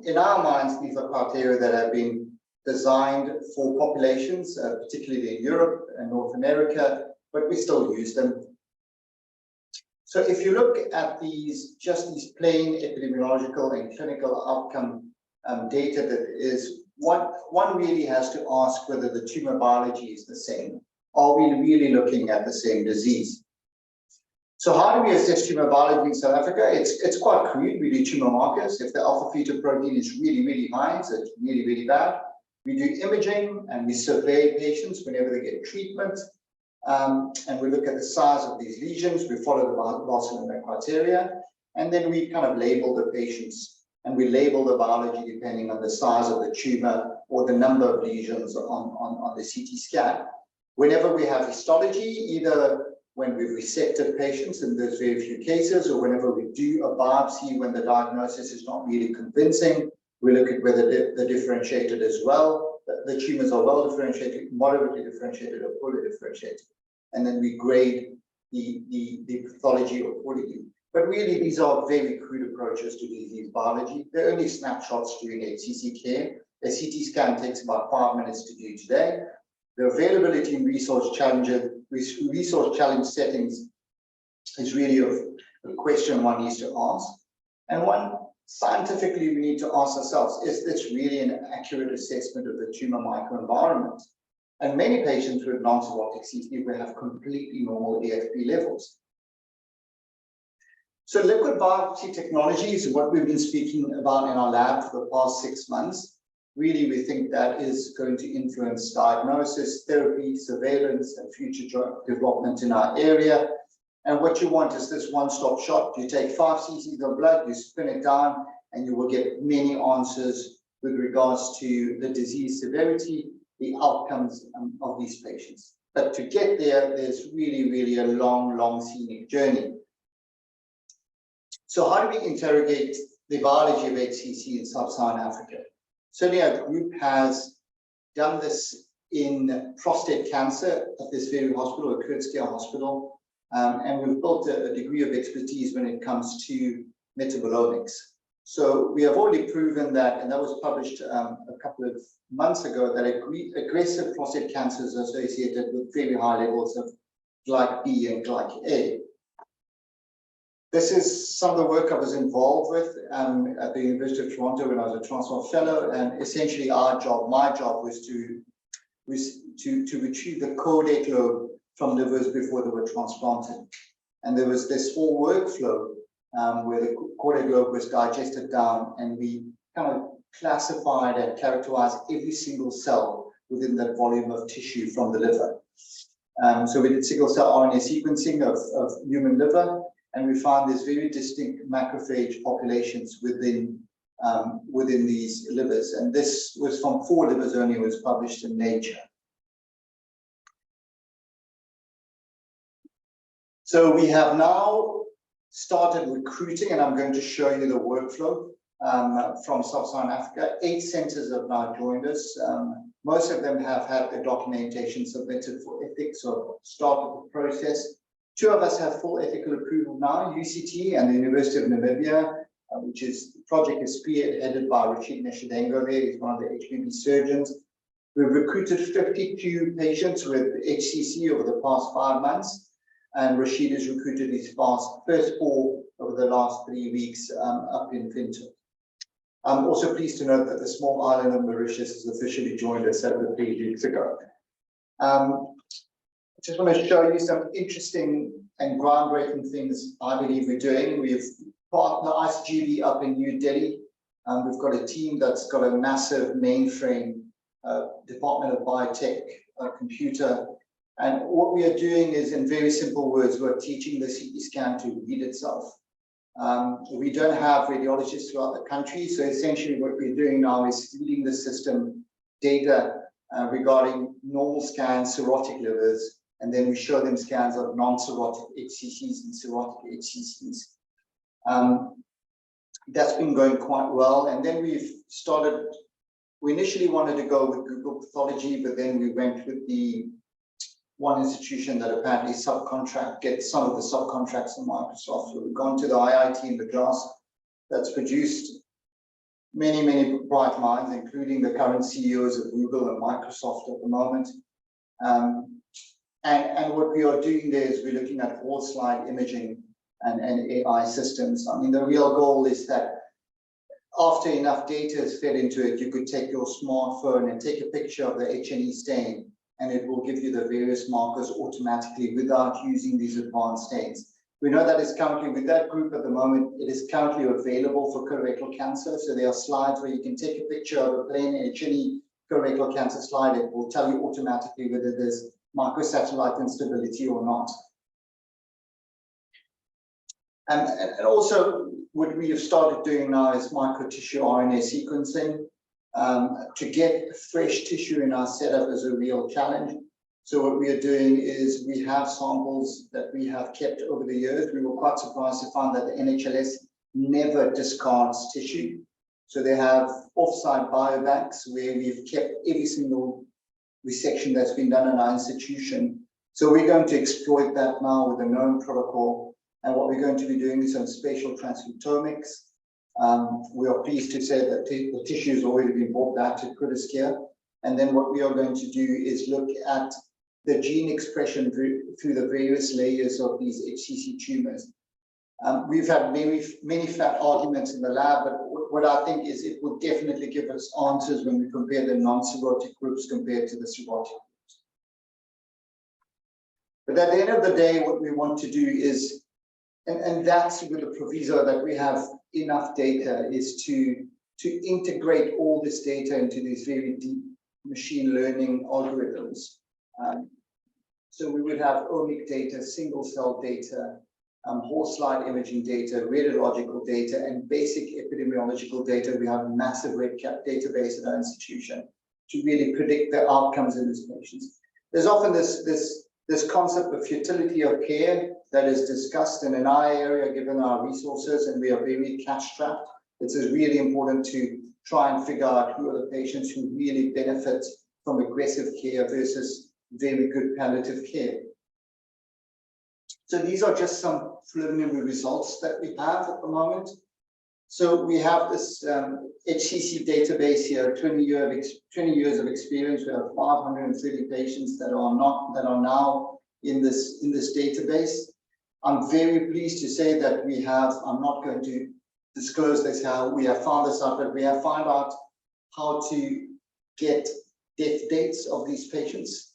In our minds, these are criteria that have been designed for populations, particularly in Europe and North America, but we still use them. So if you look at just these plain epidemiological and clinical outcome data, that is one really has to ask whether the tumor biology is the same. Are we really looking at the same disease? So how do we assess tumor biology in South Africa? It's quite crude. We do tumor markers. If the alpha-fetoprotein is really, really high, so it's really, really bad. We do imaging and we survey patients whenever they get treatment. And we look at the size of these lesions. We follow the Barcelona criteria. And then we kind of label the patients, and we label the biology depending on the size of the tumor or the number of lesions on the CT scan. Whenever we have histology, either when we've resected patients, and there's very few cases, or whenever we do a biopsy when the diagnosis is not really convincing, we look at whether they're differentiated as well. The tumors are well differentiated, moderately differentiated, or poorly differentiated. And then we grade the pathology accordingly. But really, these are very crude approaches to disease biology. They're only snapshots during HCC care. A CT scan takes about 5 minutes to do today. The availability in resource challenge settings is really a question one needs to ask. And one scientifically we need to ask ourselves, is this really an accurate assessment of the tumor microenvironment? And many patients with non-cirrhotic CT will have completely normal AFP levels. So liquid biopsy technology is what we've been speaking about in our lab for the past 6 months. Really, we think that is going to influence diagnosis, therapy, surveillance, and future drug development in our area. And what you want is this one-stop shop. You take 5 cc's of blood, you spin it down, and you will get many answers with regards to the disease severity, the outcomes of these patients. But to get there, there's really, really a long scenic journey. So how do we interrogate the biology of HCC in sub-Saharan Africa? Certainly, our group has done this in prostate cancer at this very hospital, a Kurtzcare hospital, and we've built a degree of expertise when it comes to metabolomics. So we have already proven that, and that was published a couple of months ago, that aggressive prostate cancer is associated with very high levels of glyc-B and glyc-A. This is some of the work I was involved with at the University of Toronto when I was a transplant fellow, and essentially my job was to retrieve the caudate lobe from livers before they were transplanted. And there was this whole workflow where the caudate lobe was digested down, and we kind of classified and characterized every single cell within that volume of tissue from the liver. So we did single cell RNA sequencing of human liver, and we found there's very distinct macrophage populations within these livers. And this was from 4 livers only, it was published in Nature. So we have now started recruiting, and I'm going to show you the workflow from Sub-Saharan Africa. 8 centers have now joined us. Most of them have had their documentation submitted for ethics or started the process. 2 of us have full ethical approval now, UCT and the University of Namibia, which is, the project is spearheaded by Rashid Neshadengo there, he's one of the HPV surgeons. We've recruited 52 patients with HCC over the past 5 months, and Rashid has recruited his first 4 over the last 3 weeks up in Finton. I'm also pleased to note that the small island of Mauritius has officially joined us 3 weeks ago. I just want to show you some interesting and groundbreaking things I believe we're doing. We've partnered ICGB up in New Delhi. We've got a team that's got a massive mainframe, Department of Biotech computer. And what we are doing is, in very simple words, we're teaching the CT scan to read itself. We don't have radiologists throughout the country, so essentially what we're doing now is feeding the system data regarding normal scans, cirrhotic livers, and then we show them scans of non-cirrhotic HCCs and cirrhotic HCCs. That's been going quite well, and then we initially wanted to go with Google Pathology, but then we went with the one institution that apparently gets some of the subcontracts in Microsoft. So we've gone to the IIT in Madras that's produced many, many bright minds, including the current CEOs of Google and Microsoft at the moment. And what we are doing there is we're looking at whole slide imaging and AI systems. I mean, the real goal is that after enough data is fed into it, you could take your smartphone and take a picture of the H&E stain, and it will give you the various markers automatically without using these advanced stains. We know that it's currently, with that group at the moment, it is currently available for colorectal cancer. So there are slides where you can take a picture of a plain H&E colorectal cancer slide. It will tell you automatically whether there's microsatellite instability or not. And also what we have started doing now is microtissue RNA sequencing. To get fresh tissue in our setup is a real challenge. So what we are doing is we have samples that we have kept over the years. We were quite surprised to find that the NHLS never discards tissue. So they have offsite biobanks where we've kept every single resection that's been done in our institution. So we're going to exploit that now with a known protocol. And what we're going to be doing is some spatial transcriptomics. We are pleased to say that the tissue has already been brought back to CARCINOMA. And then what we are going to do is look at the gene expression through the various layers of these HCC tumors. We've had many fat arguments in the lab, but what I think is it will definitely give us answers when we compare the non-cirrhotic groups compared to the cirrhotic groups. But at the end of the day, what we want to do is, and that's with the proviso that we have enough data, is to integrate all this data into these very deep machine learning algorithms. So we would have omic data, single cell data, whole slide imaging data, radiological data, and basic epidemiological data. We have a massive RedCap database at our institution to really predict the outcomes in these patients. There's often this concept of futility of care that is discussed, and in our area, given our resources, and we are very cash-strapped, it's really important to try and figure out who are the patients who really benefit from aggressive care versus very good palliative care. So these are just some preliminary results that we have at the moment. So we have this HCC database here, 20 years of experience. We have 530 patients that are now in this database. I'm very pleased to say that we have, I'm not going to disclose this how we have found this out, but we have found out how to get death dates of these patients.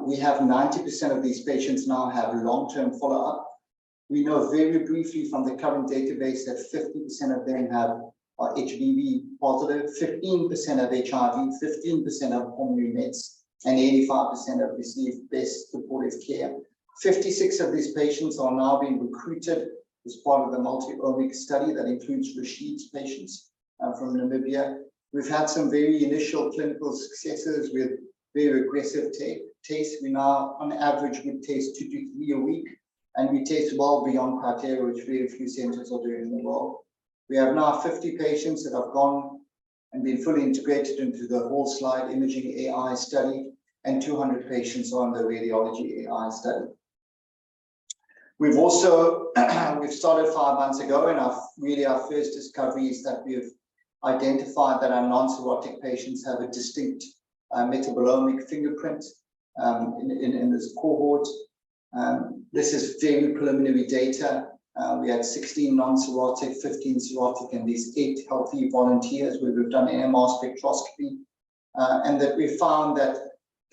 We have 90% of these patients now have long-term follow-up. We know very briefly from the current database that 50% of them are HBV positive, 15% have HIV, 15% have pulmonary meds, and 85% have received best supportive care. 56 of these patients are now being recruited as part of the multi-omic study that includes Rashid's patients from Namibia. We've had some very initial clinical successes with very aggressive tests. We now, on average, would test 2 to 3 a week, and we test well beyond criteria, which very few centers are doing in the world. We have now 50 patients that have gone and been fully integrated into the whole slide imaging AI study, and 200 patients on the radiology AI study. We've also, we've started 5 months ago, and our first discovery is that we've identified that our non-cirrhotic patients have a distinct metabolomic fingerprint in this cohort. This is very preliminary data. We had 16 non-cirrhotic, 15 cirrhotic, and these 8 healthy volunteers where we've done NMR spectroscopy, and that we found that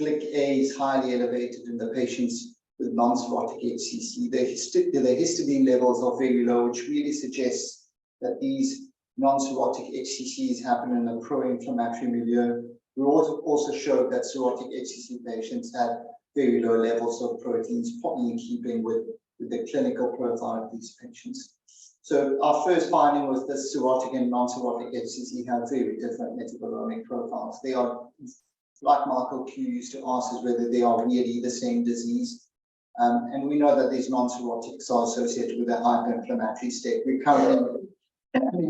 GLIC-A is highly elevated in the patients with non-cirrhotic HCC. The histidine levels are very low, which really suggests that these non-cirrhotic HCCs happen in a pro-inflammatory milieu. We also showed that cirrhotic HCC patients had very low levels of proteins, probably in keeping with the clinical profile of these patients. So our first finding was that cirrhotic and non-cirrhotic HCC have very different metabolomic profiles. They are, like Michael Q used to ask, is whether they are really the same disease. And we know that these non-cirrhotics are associated with a hyperinflammatory state. We're currently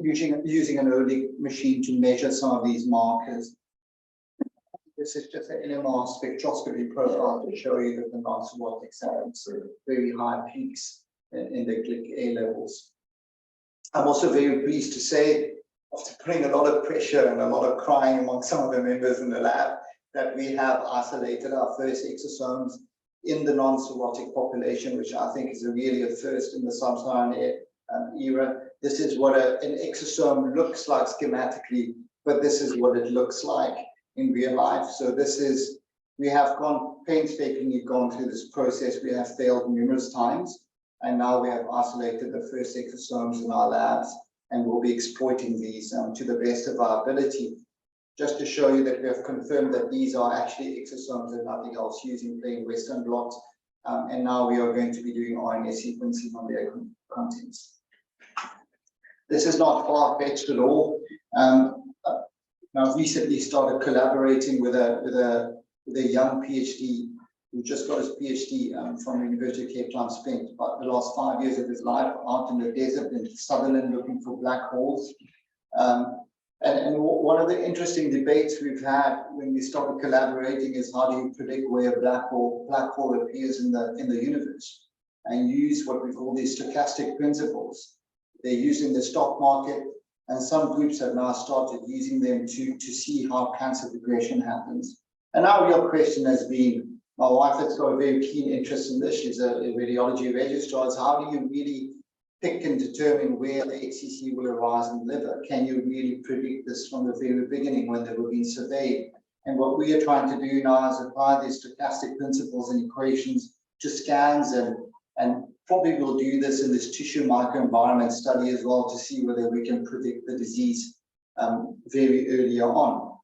using an early machine to measure some of these markers. This is just an NMR spectroscopy profile to show you that the non-cirrhotics have very high peaks in the GLIC-A levels. I'm also very pleased to say, after putting a lot of pressure and a lot of crying among some of the members in the lab, that we have isolated our first exosomes in the non-cirrhotic population, which I think is really a first in the sub-Saharan era. This is what an exosome looks like schematically, but this is what it looks like in real life. So this is, we have painstakingly gone through this process. We have failed numerous times, and now we have isolated the first exosomes in our labs, and we'll be exploiting these to the best of our ability. Just to show you that we have confirmed that these are actually exosomes and nothing else using plain Western blots. And now we are going to be doing RNA sequencing on their contents. This is not far-fetched at all. I've recently started collaborating with a young PhD who just got his PhD from University of Cape Town, spent about the last 5 years of his life out in the desert in Sutherland looking for black holes. And one of the interesting debates we've had when we started collaborating is how do you predict where a black hole appears in the universe, and use what we call these stochastic principles. They're used in the stock market, and some groups have now started using them to see how cancer progression happens. And our real question has been, my wife has got a very keen interest in this, she's a radiology registrar, is how do you really pick and determine where the HCC will arise in the liver? Can you really predict this from the very beginning when they were being surveyed? And what we are trying to do now is apply these stochastic principles and equations to scans, and probably we'll do this in this tissue microenvironment study as well to see whether we can predict the disease very early on.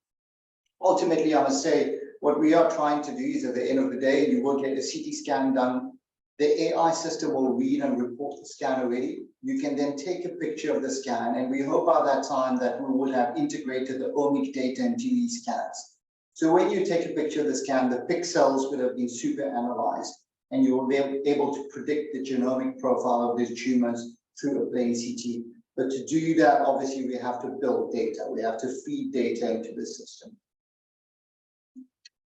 Ultimately, I must say, what we are trying to do is at the end of the day, you will get a CT scan done. The AI system will read and report the scan already. You can then take a picture of the scan, and we hope by that time that we will have integrated the omic data into these scans. So when you take a picture of the scan, the pixels will have been super analyzed, and you will be able to predict the genomic profile of these tumors through a plain CT. But to do that, obviously, we have to build data. We have to feed data into the system.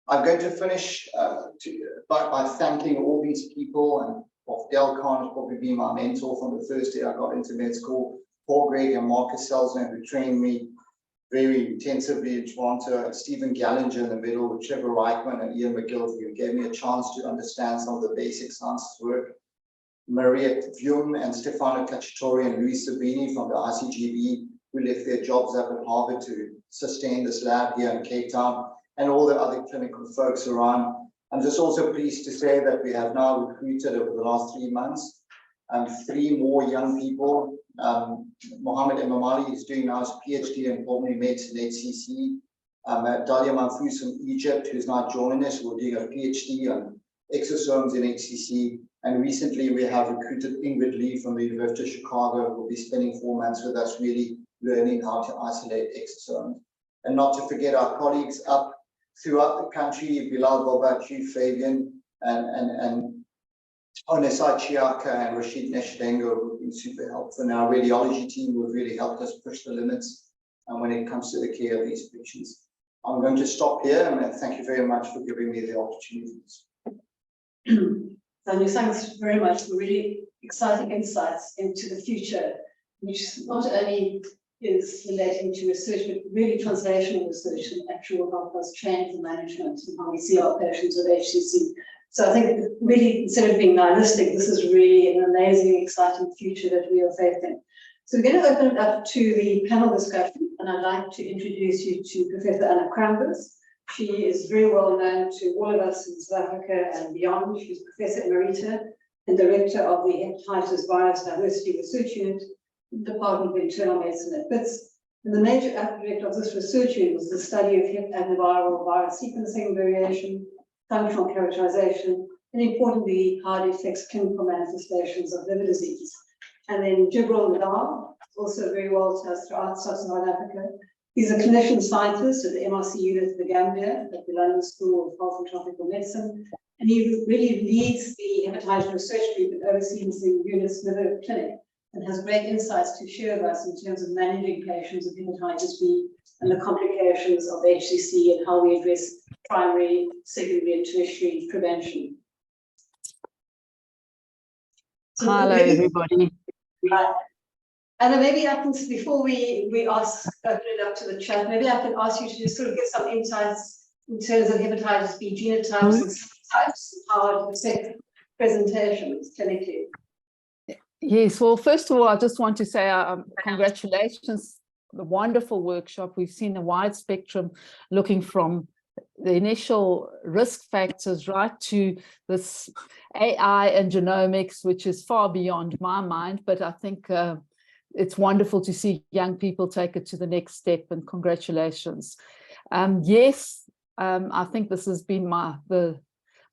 I'm going to finish by thanking all these people, and Del Khan has probably been my mentor from the first day I got into med school, Paul Gregg and Marcus Selzman, who trained me very intensively in Toronto, Stephen Gallinger in the middle, Trevor Reichman and Ian McGill, who gave me a chance to understand some of the basic sciences work. Maria Vume and Stefano Cacciatore and Luis Sabini from the ICGB, who left their jobs up at Harvard to sustain this lab here in Cape Town, and all the other clinical folks around. I'm just also pleased to say that we have now recruited over the last 3 months, 3 more young people. Mohammed Emamali is doing now his PhD in pulmonary medicine at HCC. Dalia Manfous from Egypt, who's now joining us, who are doing a PhD on exosomes in HCC. And recently we have recruited Ingrid Lee from the University of Chicago, who will be spending 4 months with us really learning how to isolate exosomes. And not to forget our colleagues up throughout the country, Bilal Boba, Chief Fabian, and Onesai Chiaka and Rashid Neshdengo, who've been super helpful. And our radiology team who have really helped us push the limits when it comes to the care of these patients. I'm going to stop here, and thank you very much for giving me the opportunity.
Daniel, thanks very much for really exciting insights into the future, which not only is relating to research, but really translational research and actually will help us change the management and how we see our patients with HCC. So I think really, instead of being nihilistic, this is really an amazing, exciting future that we are facing. So we're going to open it up to the panel discussion, and I'd like to introduce you to Professor Anna Krambers. She is very well known to all of us in South Africa and beyond. She's Professor Emerita and Director of the Hepatitis Virus Diversity Research Unit, Department of Internal Medicine at BITS. And the major aspect of this research unit was the study of hep adenoviral virus sequencing variation, functional characterization, and importantly, how it affects clinical manifestations of liver disease. And then Jibril Nadal, also very well to us throughout Sub-Saharan Africa. He's a clinician scientist at the MRC unit of the Gambia at the London School of Health and Tropical Medicine. And he really leads the hepatitis research group and oversees the unit's liver clinic, and has great insights to share with us in terms of managing patients with hepatitis B and the complications of HCC and how we address primary, secondary, and tertiary prevention. So
hello, everybody.
Right. And then maybe I can, before we open it up to the chat, maybe I can ask you to just sort of give some insights in terms of hepatitis B genotypes and subtypes, and how it affects presentations clinically.
Yes, well, first of all, I just want to say congratulations, the wonderful workshop. We've seen a wide spectrum looking from the initial risk factors right to this AI and genomics, which is far beyond my mind, but I think it's wonderful to see young people take it to the next step, and congratulations. Yes, I think this has been my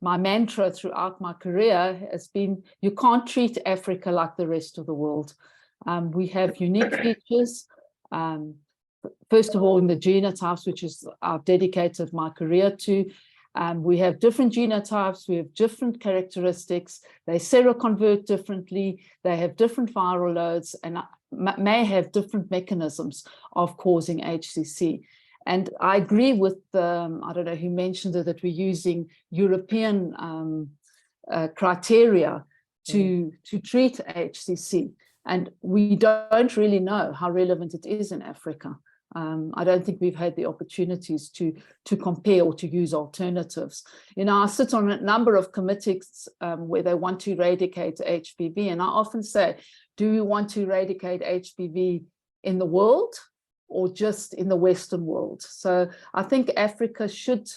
mantra throughout my career has been, you can't treat Africa like the rest of the world. We have unique features. First of all, in the genotypes, which is I've dedicated my career to. We have different genotypes, we have different characteristics, they seroconvert differently, they have different viral loads, and may have different mechanisms of causing HCC. And I agree with, I don't know who mentioned it, that we're using European criteria to treat HCC. And we don't really know how relevant it is in Africa. I don't think we've had the opportunities to compare or to use alternatives. You know, I sit on a number of committees where they want to eradicate HPV, and I often say, do we want to eradicate HPV in the world or just in the Western world? So I think Africa should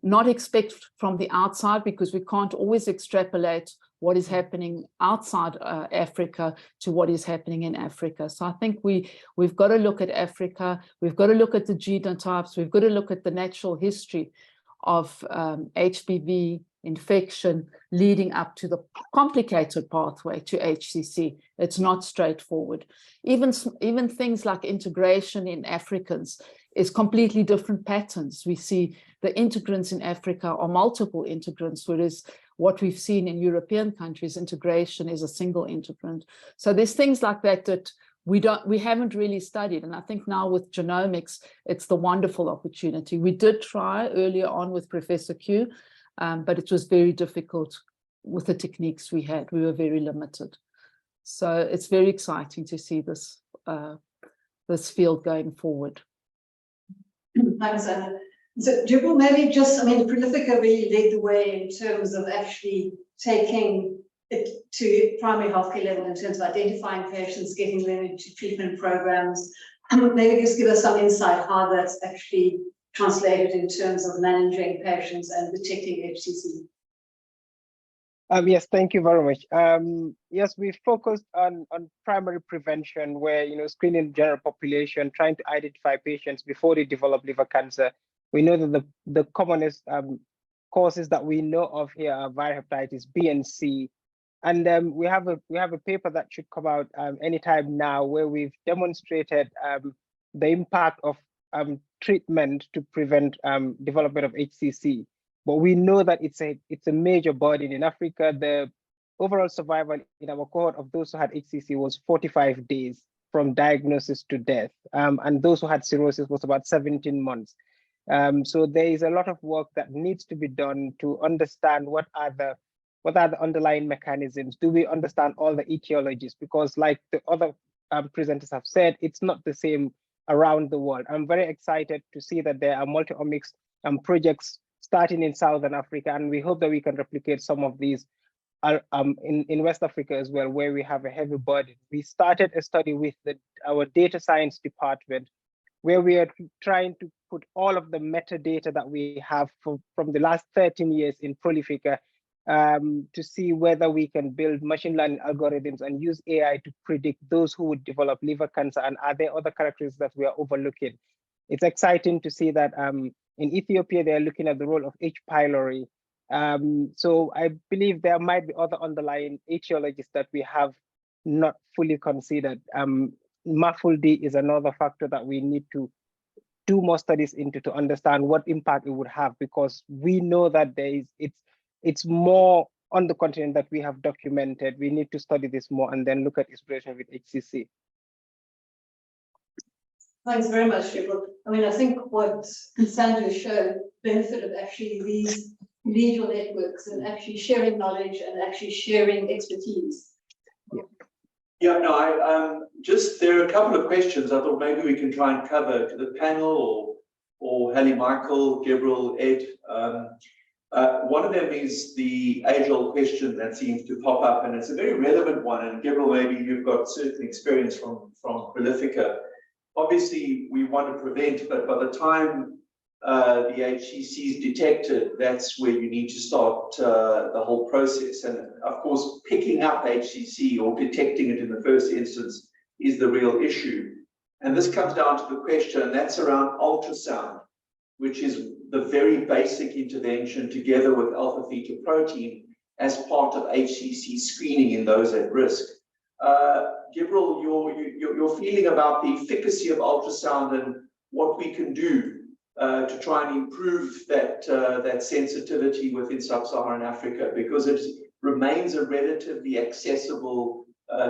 not expect from the outside, because we can't always extrapolate what is happening outside Africa to what is happening in Africa. So I think we've got to look at Africa, we've got to look at the genotypes, we've got to look at the natural history of HPV infection leading up to the complicated pathway to HCC. It's not straightforward. Even things like integration in Africans is completely different patterns. We see the integrants in Africa are multiple integrants, whereas what we've seen in European countries, integration is a single integrant. So there's things like that that we haven't really studied. And I think now with genomics, it's the wonderful opportunity. We did try earlier on with Professor Q, but it was very difficult with the techniques we had. We were very limited. So it's very exciting to see this, this field going forward.
Thanks, Anna. So Jibril, maybe just, I mean, Prolifica really led the way in terms of actually taking it to primary healthcare level in terms of identifying patients, getting them into treatment programs. Maybe just give us some insight how that's actually translated in terms of managing patients and detecting HCC.
Yes, thank you very much. Yes, we focused on primary prevention, where, you know, screening the general population, trying to identify patients before they develop liver cancer. We know that the commonest causes that we know of here are viral hepatitis B and C. And we have a paper that should come out anytime now, where we've demonstrated the impact of treatment to prevent development of HCC. But we know that it's a major burden in Africa. The overall survival in our cohort of those who had HCC was 45 days from diagnosis to death. And those who had cirrhosis was about 17 months. So there is a lot of work that needs to be done to understand what are the underlying mechanisms. Do we understand all the etiologies? Because like the other presenters have said, it's not the same around the world. I'm very excited to see that there are multi-omics projects starting in Southern Africa, and we hope that we can replicate some of these in West Africa as well, where we have a heavy burden. We started a study with our data science department, where we are trying to put all of the metadata that we have from the last 13 years in Prolifica to see whether we can build machine learning algorithms and use AI to predict those who would develop liver cancer, and are there other characteristics that we are overlooking. It's exciting to see that in Ethiopia, they're looking at the role of H. pylori. So I believe there might be other underlying etiologies that we have not fully considered. MAFLD is another factor that we need to do more studies into to understand what impact it would have, because we know that it's more on the continent that we have documented. We need to study this more and then look at its relation with HCC.
Thanks very much, Jibril. I mean, I think what Sandra showed, benefit of actually these regional networks and actually sharing knowledge and actually sharing expertise.
Yeah, no, there are a couple of questions I thought maybe we can try and cover to the panel, or Hallie, Michael, Gabriel, Ed. One of them is the age-old question that seems to pop up, and it's a very relevant one. And Gabriel, maybe you've got certain experience from Prolifica. Obviously, we want to prevent, but by the time the HCC is detected, that's where you need to start the whole process. And of course, picking up HCC or detecting it in the first instance is the real issue. And this comes down to the question, and that's around ultrasound, which is the very basic intervention together with alpha-fetoprotein as part of HCC screening in those at risk. Gabriel, your feeling about the efficacy of ultrasound and what we can do to try and improve that sensitivity within sub-Saharan Africa, because it remains a relatively accessible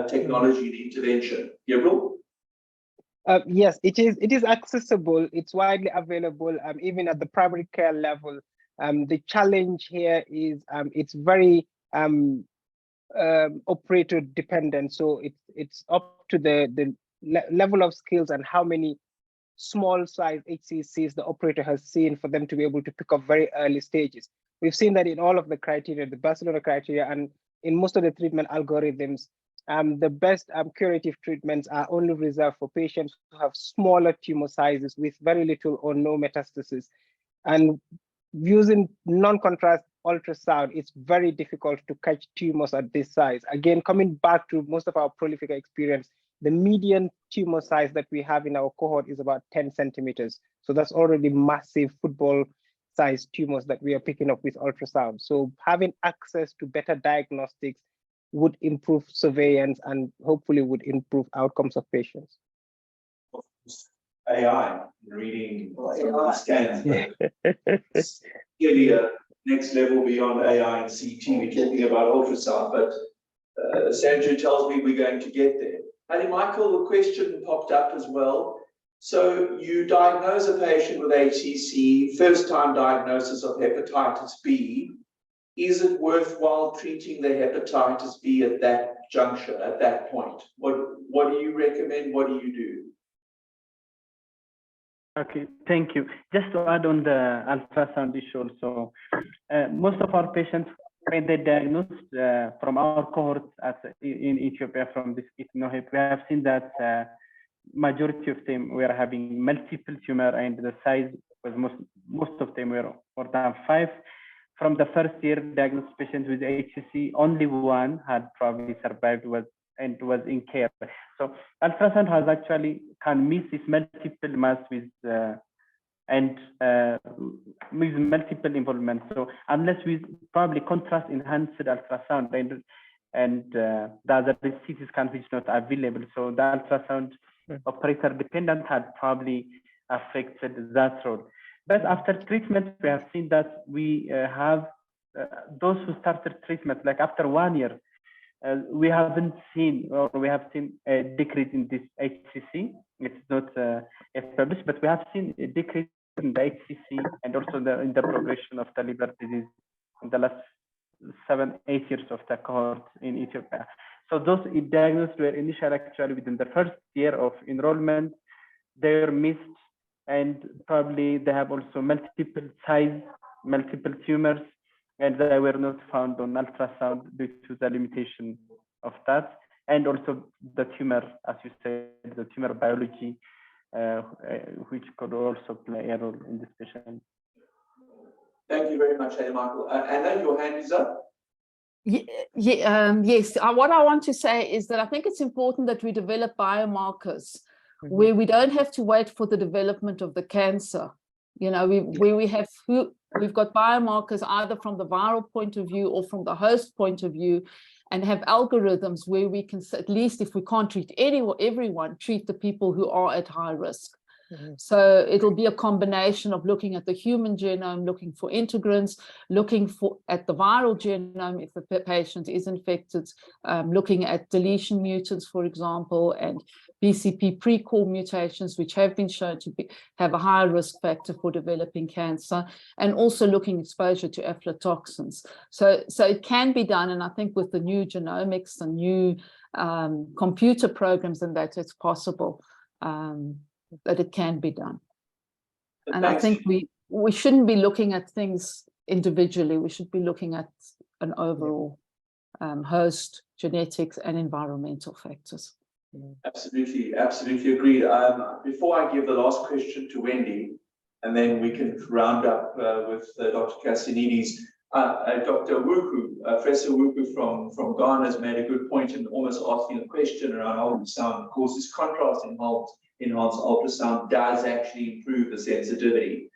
technology and intervention. Gabriel?
Yes, it is accessible. It's widely available, even at the primary care level. The challenge here is it's very operator dependent. So it's up to the level of skills and how many small size HCCs the operator has seen for them to be able to pick up very early stages. We've seen that in all of the criteria, the Barcelona criteria, and in most of the treatment algorithms. The best curative treatments are only reserved for patients who have smaller tumor sizes with very little or no metastasis. And using non-contrast ultrasound, it's very difficult to catch tumors at this size. Again, coming back to most of our Prolifica experience, the median tumor size that we have in our cohort is about 10 centimeters. So that's already massive football-sized tumors that we are picking up with ultrasound. So having access to better diagnostics would improve surveillance and hopefully would improve outcomes of patients.
AI, reading scans, it's clearly a next level beyond AI and CT. We're talking about ultrasound, but Sandra tells me we're going to get there. Ali Michael, the question popped up as well. So you diagnose a patient with HCC, first-time diagnosis of hepatitis B. Is it worthwhile treating the hepatitis B at that juncture, at that point? What do you recommend? What do you do?
Okay, thank you. Just to add on the ultrasound issue also, most of our patients, when they diagnosed from our cohort in Ethiopia from this HEP, we have seen that majority of them were having multiple tumor, and the size was most of them were more than 5. From the first year diagnosed patients with HCC, only one had probably survived and was in care. So ultrasound has actually can miss this multiple mass with multiple involvement. So unless we probably contrast enhanced ultrasound and the other CT scan which is not available, so the ultrasound operator dependent had probably affected that role. But after treatment, we have seen that we have those who started treatment, like after 1 year, we haven't seen, or we have seen a decrease in this HCC. It's not established, but we have seen a decrease in the HCC and also in the progression of the liver disease in the last 7-8 years of the cohort in Ethiopia. So those diagnosed were initially actually within the first year of enrollment. They were missed, and probably they have also multiple size, multiple tumors, and they were not found on ultrasound due to the limitation of that. And also the tumor, as you said, the tumor biology, which could also play a role in this patient.
Thank you very much, Michael. Anna, your hand is up.
Yes, what I want to say is that I think it's important that we develop biomarkers where we don't have to wait for the development of the cancer. You know, we've got biomarkers either from the viral point of view or from the host point of view, and have algorithms where we can, at least if we can't treat everyone, treat the people who are at high risk. So it'll be a combination of looking at the human genome, looking for integrants, looking at the viral genome if the patient is infected, looking at deletion mutants, for example, and BCP pre-core mutations, which have been shown to have a higher risk factor for developing cancer, and also looking exposure to aflatoxins. So it can be done, and I think with the new genomics and new computer programs and that, it's possible that it can be done. And I think we shouldn't be looking at things individually. We should be looking at an overall host, genetics, and environmental factors.
Absolutely, absolutely agreed. Before I give the last question to Wendy, and then we can round up with Dr. Carcinides, Dr. Wuku, Professor Wuku from Ghana has made a good point in almost asking a question around ultrasound. Of course, this contrast enhanced ultrasound does actually improve the sensitivity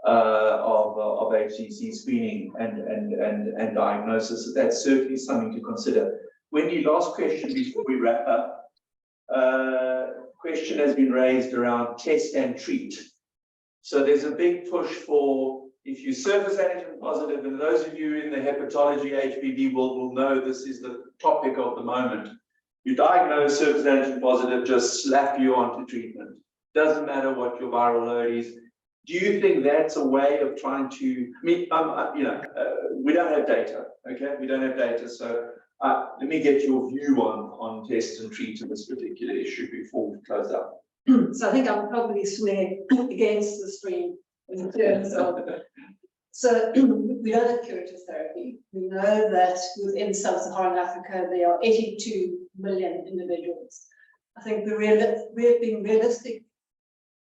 of HCC screening and diagnosis. So that's certainly something to consider. Wendy, last question before we wrap up. Question has been raised around test and treat. So there's a big push for, if you surface antigen positive, and those of you in the hepatology HPV will know this is the topic of the moment. You diagnose surface antigen positive, just slap you onto treatment. Doesn't matter what your viral load is. Do you think that's a way of trying to, we don't have data, okay? We don't have data, so let me get your view on test and treat in this particular issue before we close up.
So I think I'll probably swing against the stream in terms of, so we don't have curative therapy. We know that within sub-Saharan Africa, there are 82 million individuals. I think we're being realistic.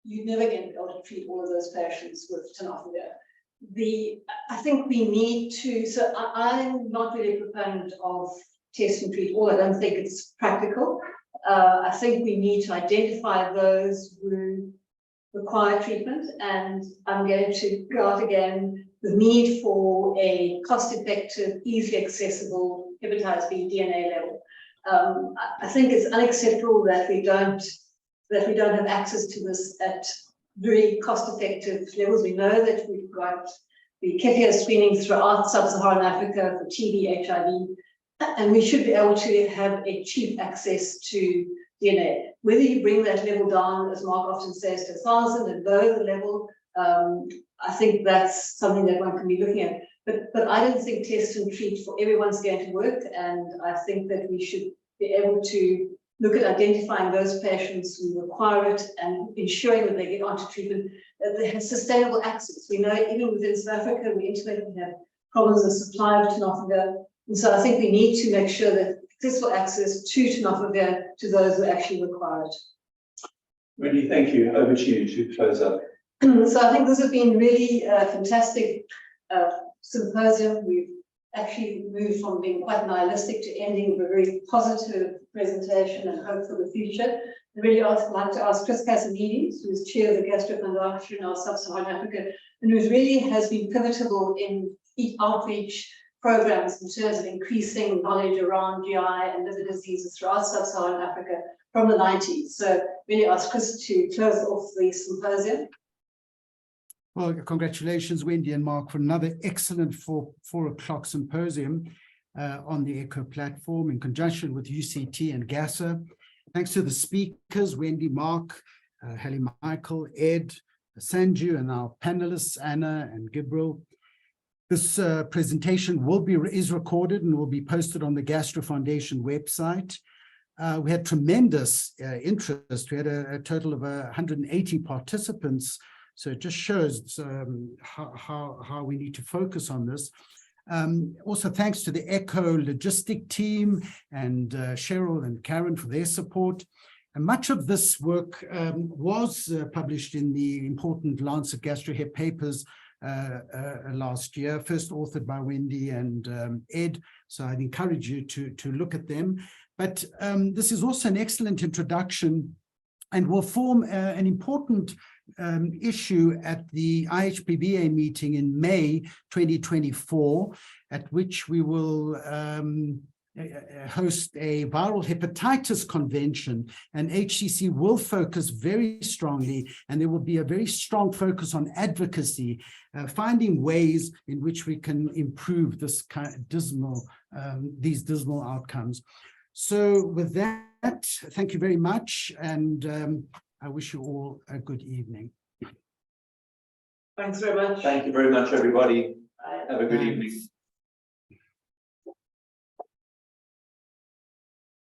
You're never going to be able to treat all of those patients with tenofovir. I think we need to, so I'm not really a proponent of test and treat all. I don't think it's practical. I think we need to identify those who require treatment, and I'm going to go out again the need for a cost-effective, easily accessible hepatitis B DNA level. I think it's unacceptable that we don't have access to this at very cost-effective levels. We know that we've got the CARCINOMA screening throughout sub-Saharan Africa for TB, HIV, and we should be able to have a cheap access to DNA. Whether you bring that level down, as Mark often says, to 1,000 and lower the level, I think that's something that one can be looking at. But I don't think test and treat for everyone's going to work, and I think that we should be able to look at identifying those patients who require it and ensuring that they get onto treatment, that they have sustainable access. We know even within South Africa, we intimately have problems with supply of tenofovir, and so I think we need to make sure that accessible access to tenofovir to those who actually require it.
Wendy, thank you. Over to you to close up.
So I think this has been really fantastic symposium. We've actually moved from being quite nihilistic to ending with a very positive presentation and hope for the future. I really like to ask Chris Casamides, who is chair of the Gastro Foundation in our Sub-Saharan Africa, and who really has been pivotal in outreach programs in terms of increasing knowledge around GI and liver diseases throughout Sub-Saharan Africa from the 90s. So really ask Chris to close off the symposium.
Well, congratulations, Wendy and Mark, for another excellent 4 o'clock symposium on the ECHO platform in conjunction with UCT and GASA. Thanks to the speakers, Wendy, Mark, Hallie Michael, Ed, Sanju, and our panelists, Anna and Gibril. This presentation is recorded and will be posted on the Gastro Foundation website. We had tremendous interest. We had a total of 180 participants. So it just shows how we need to focus on this. Also, thanks to the ECHO logistic team and Cheryl and Karen for their support. And much of this work was published in the important Lancet GastroHep papers last year, first authored by Wendy and Ed. So I'd encourage you to look at them. But this is also an excellent introduction and will form an important issue at the IHPBA meeting in May 2024, at which we will host a viral hepatitis convention, and HCC will focus very strongly, and there will be a very strong focus on advocacy, finding ways in which we can improve this kind of these dismal outcomes. So with that, thank you very much, and I wish you all a good evening.
Thanks very much.
Thank you very much, everybody. Have a good evening.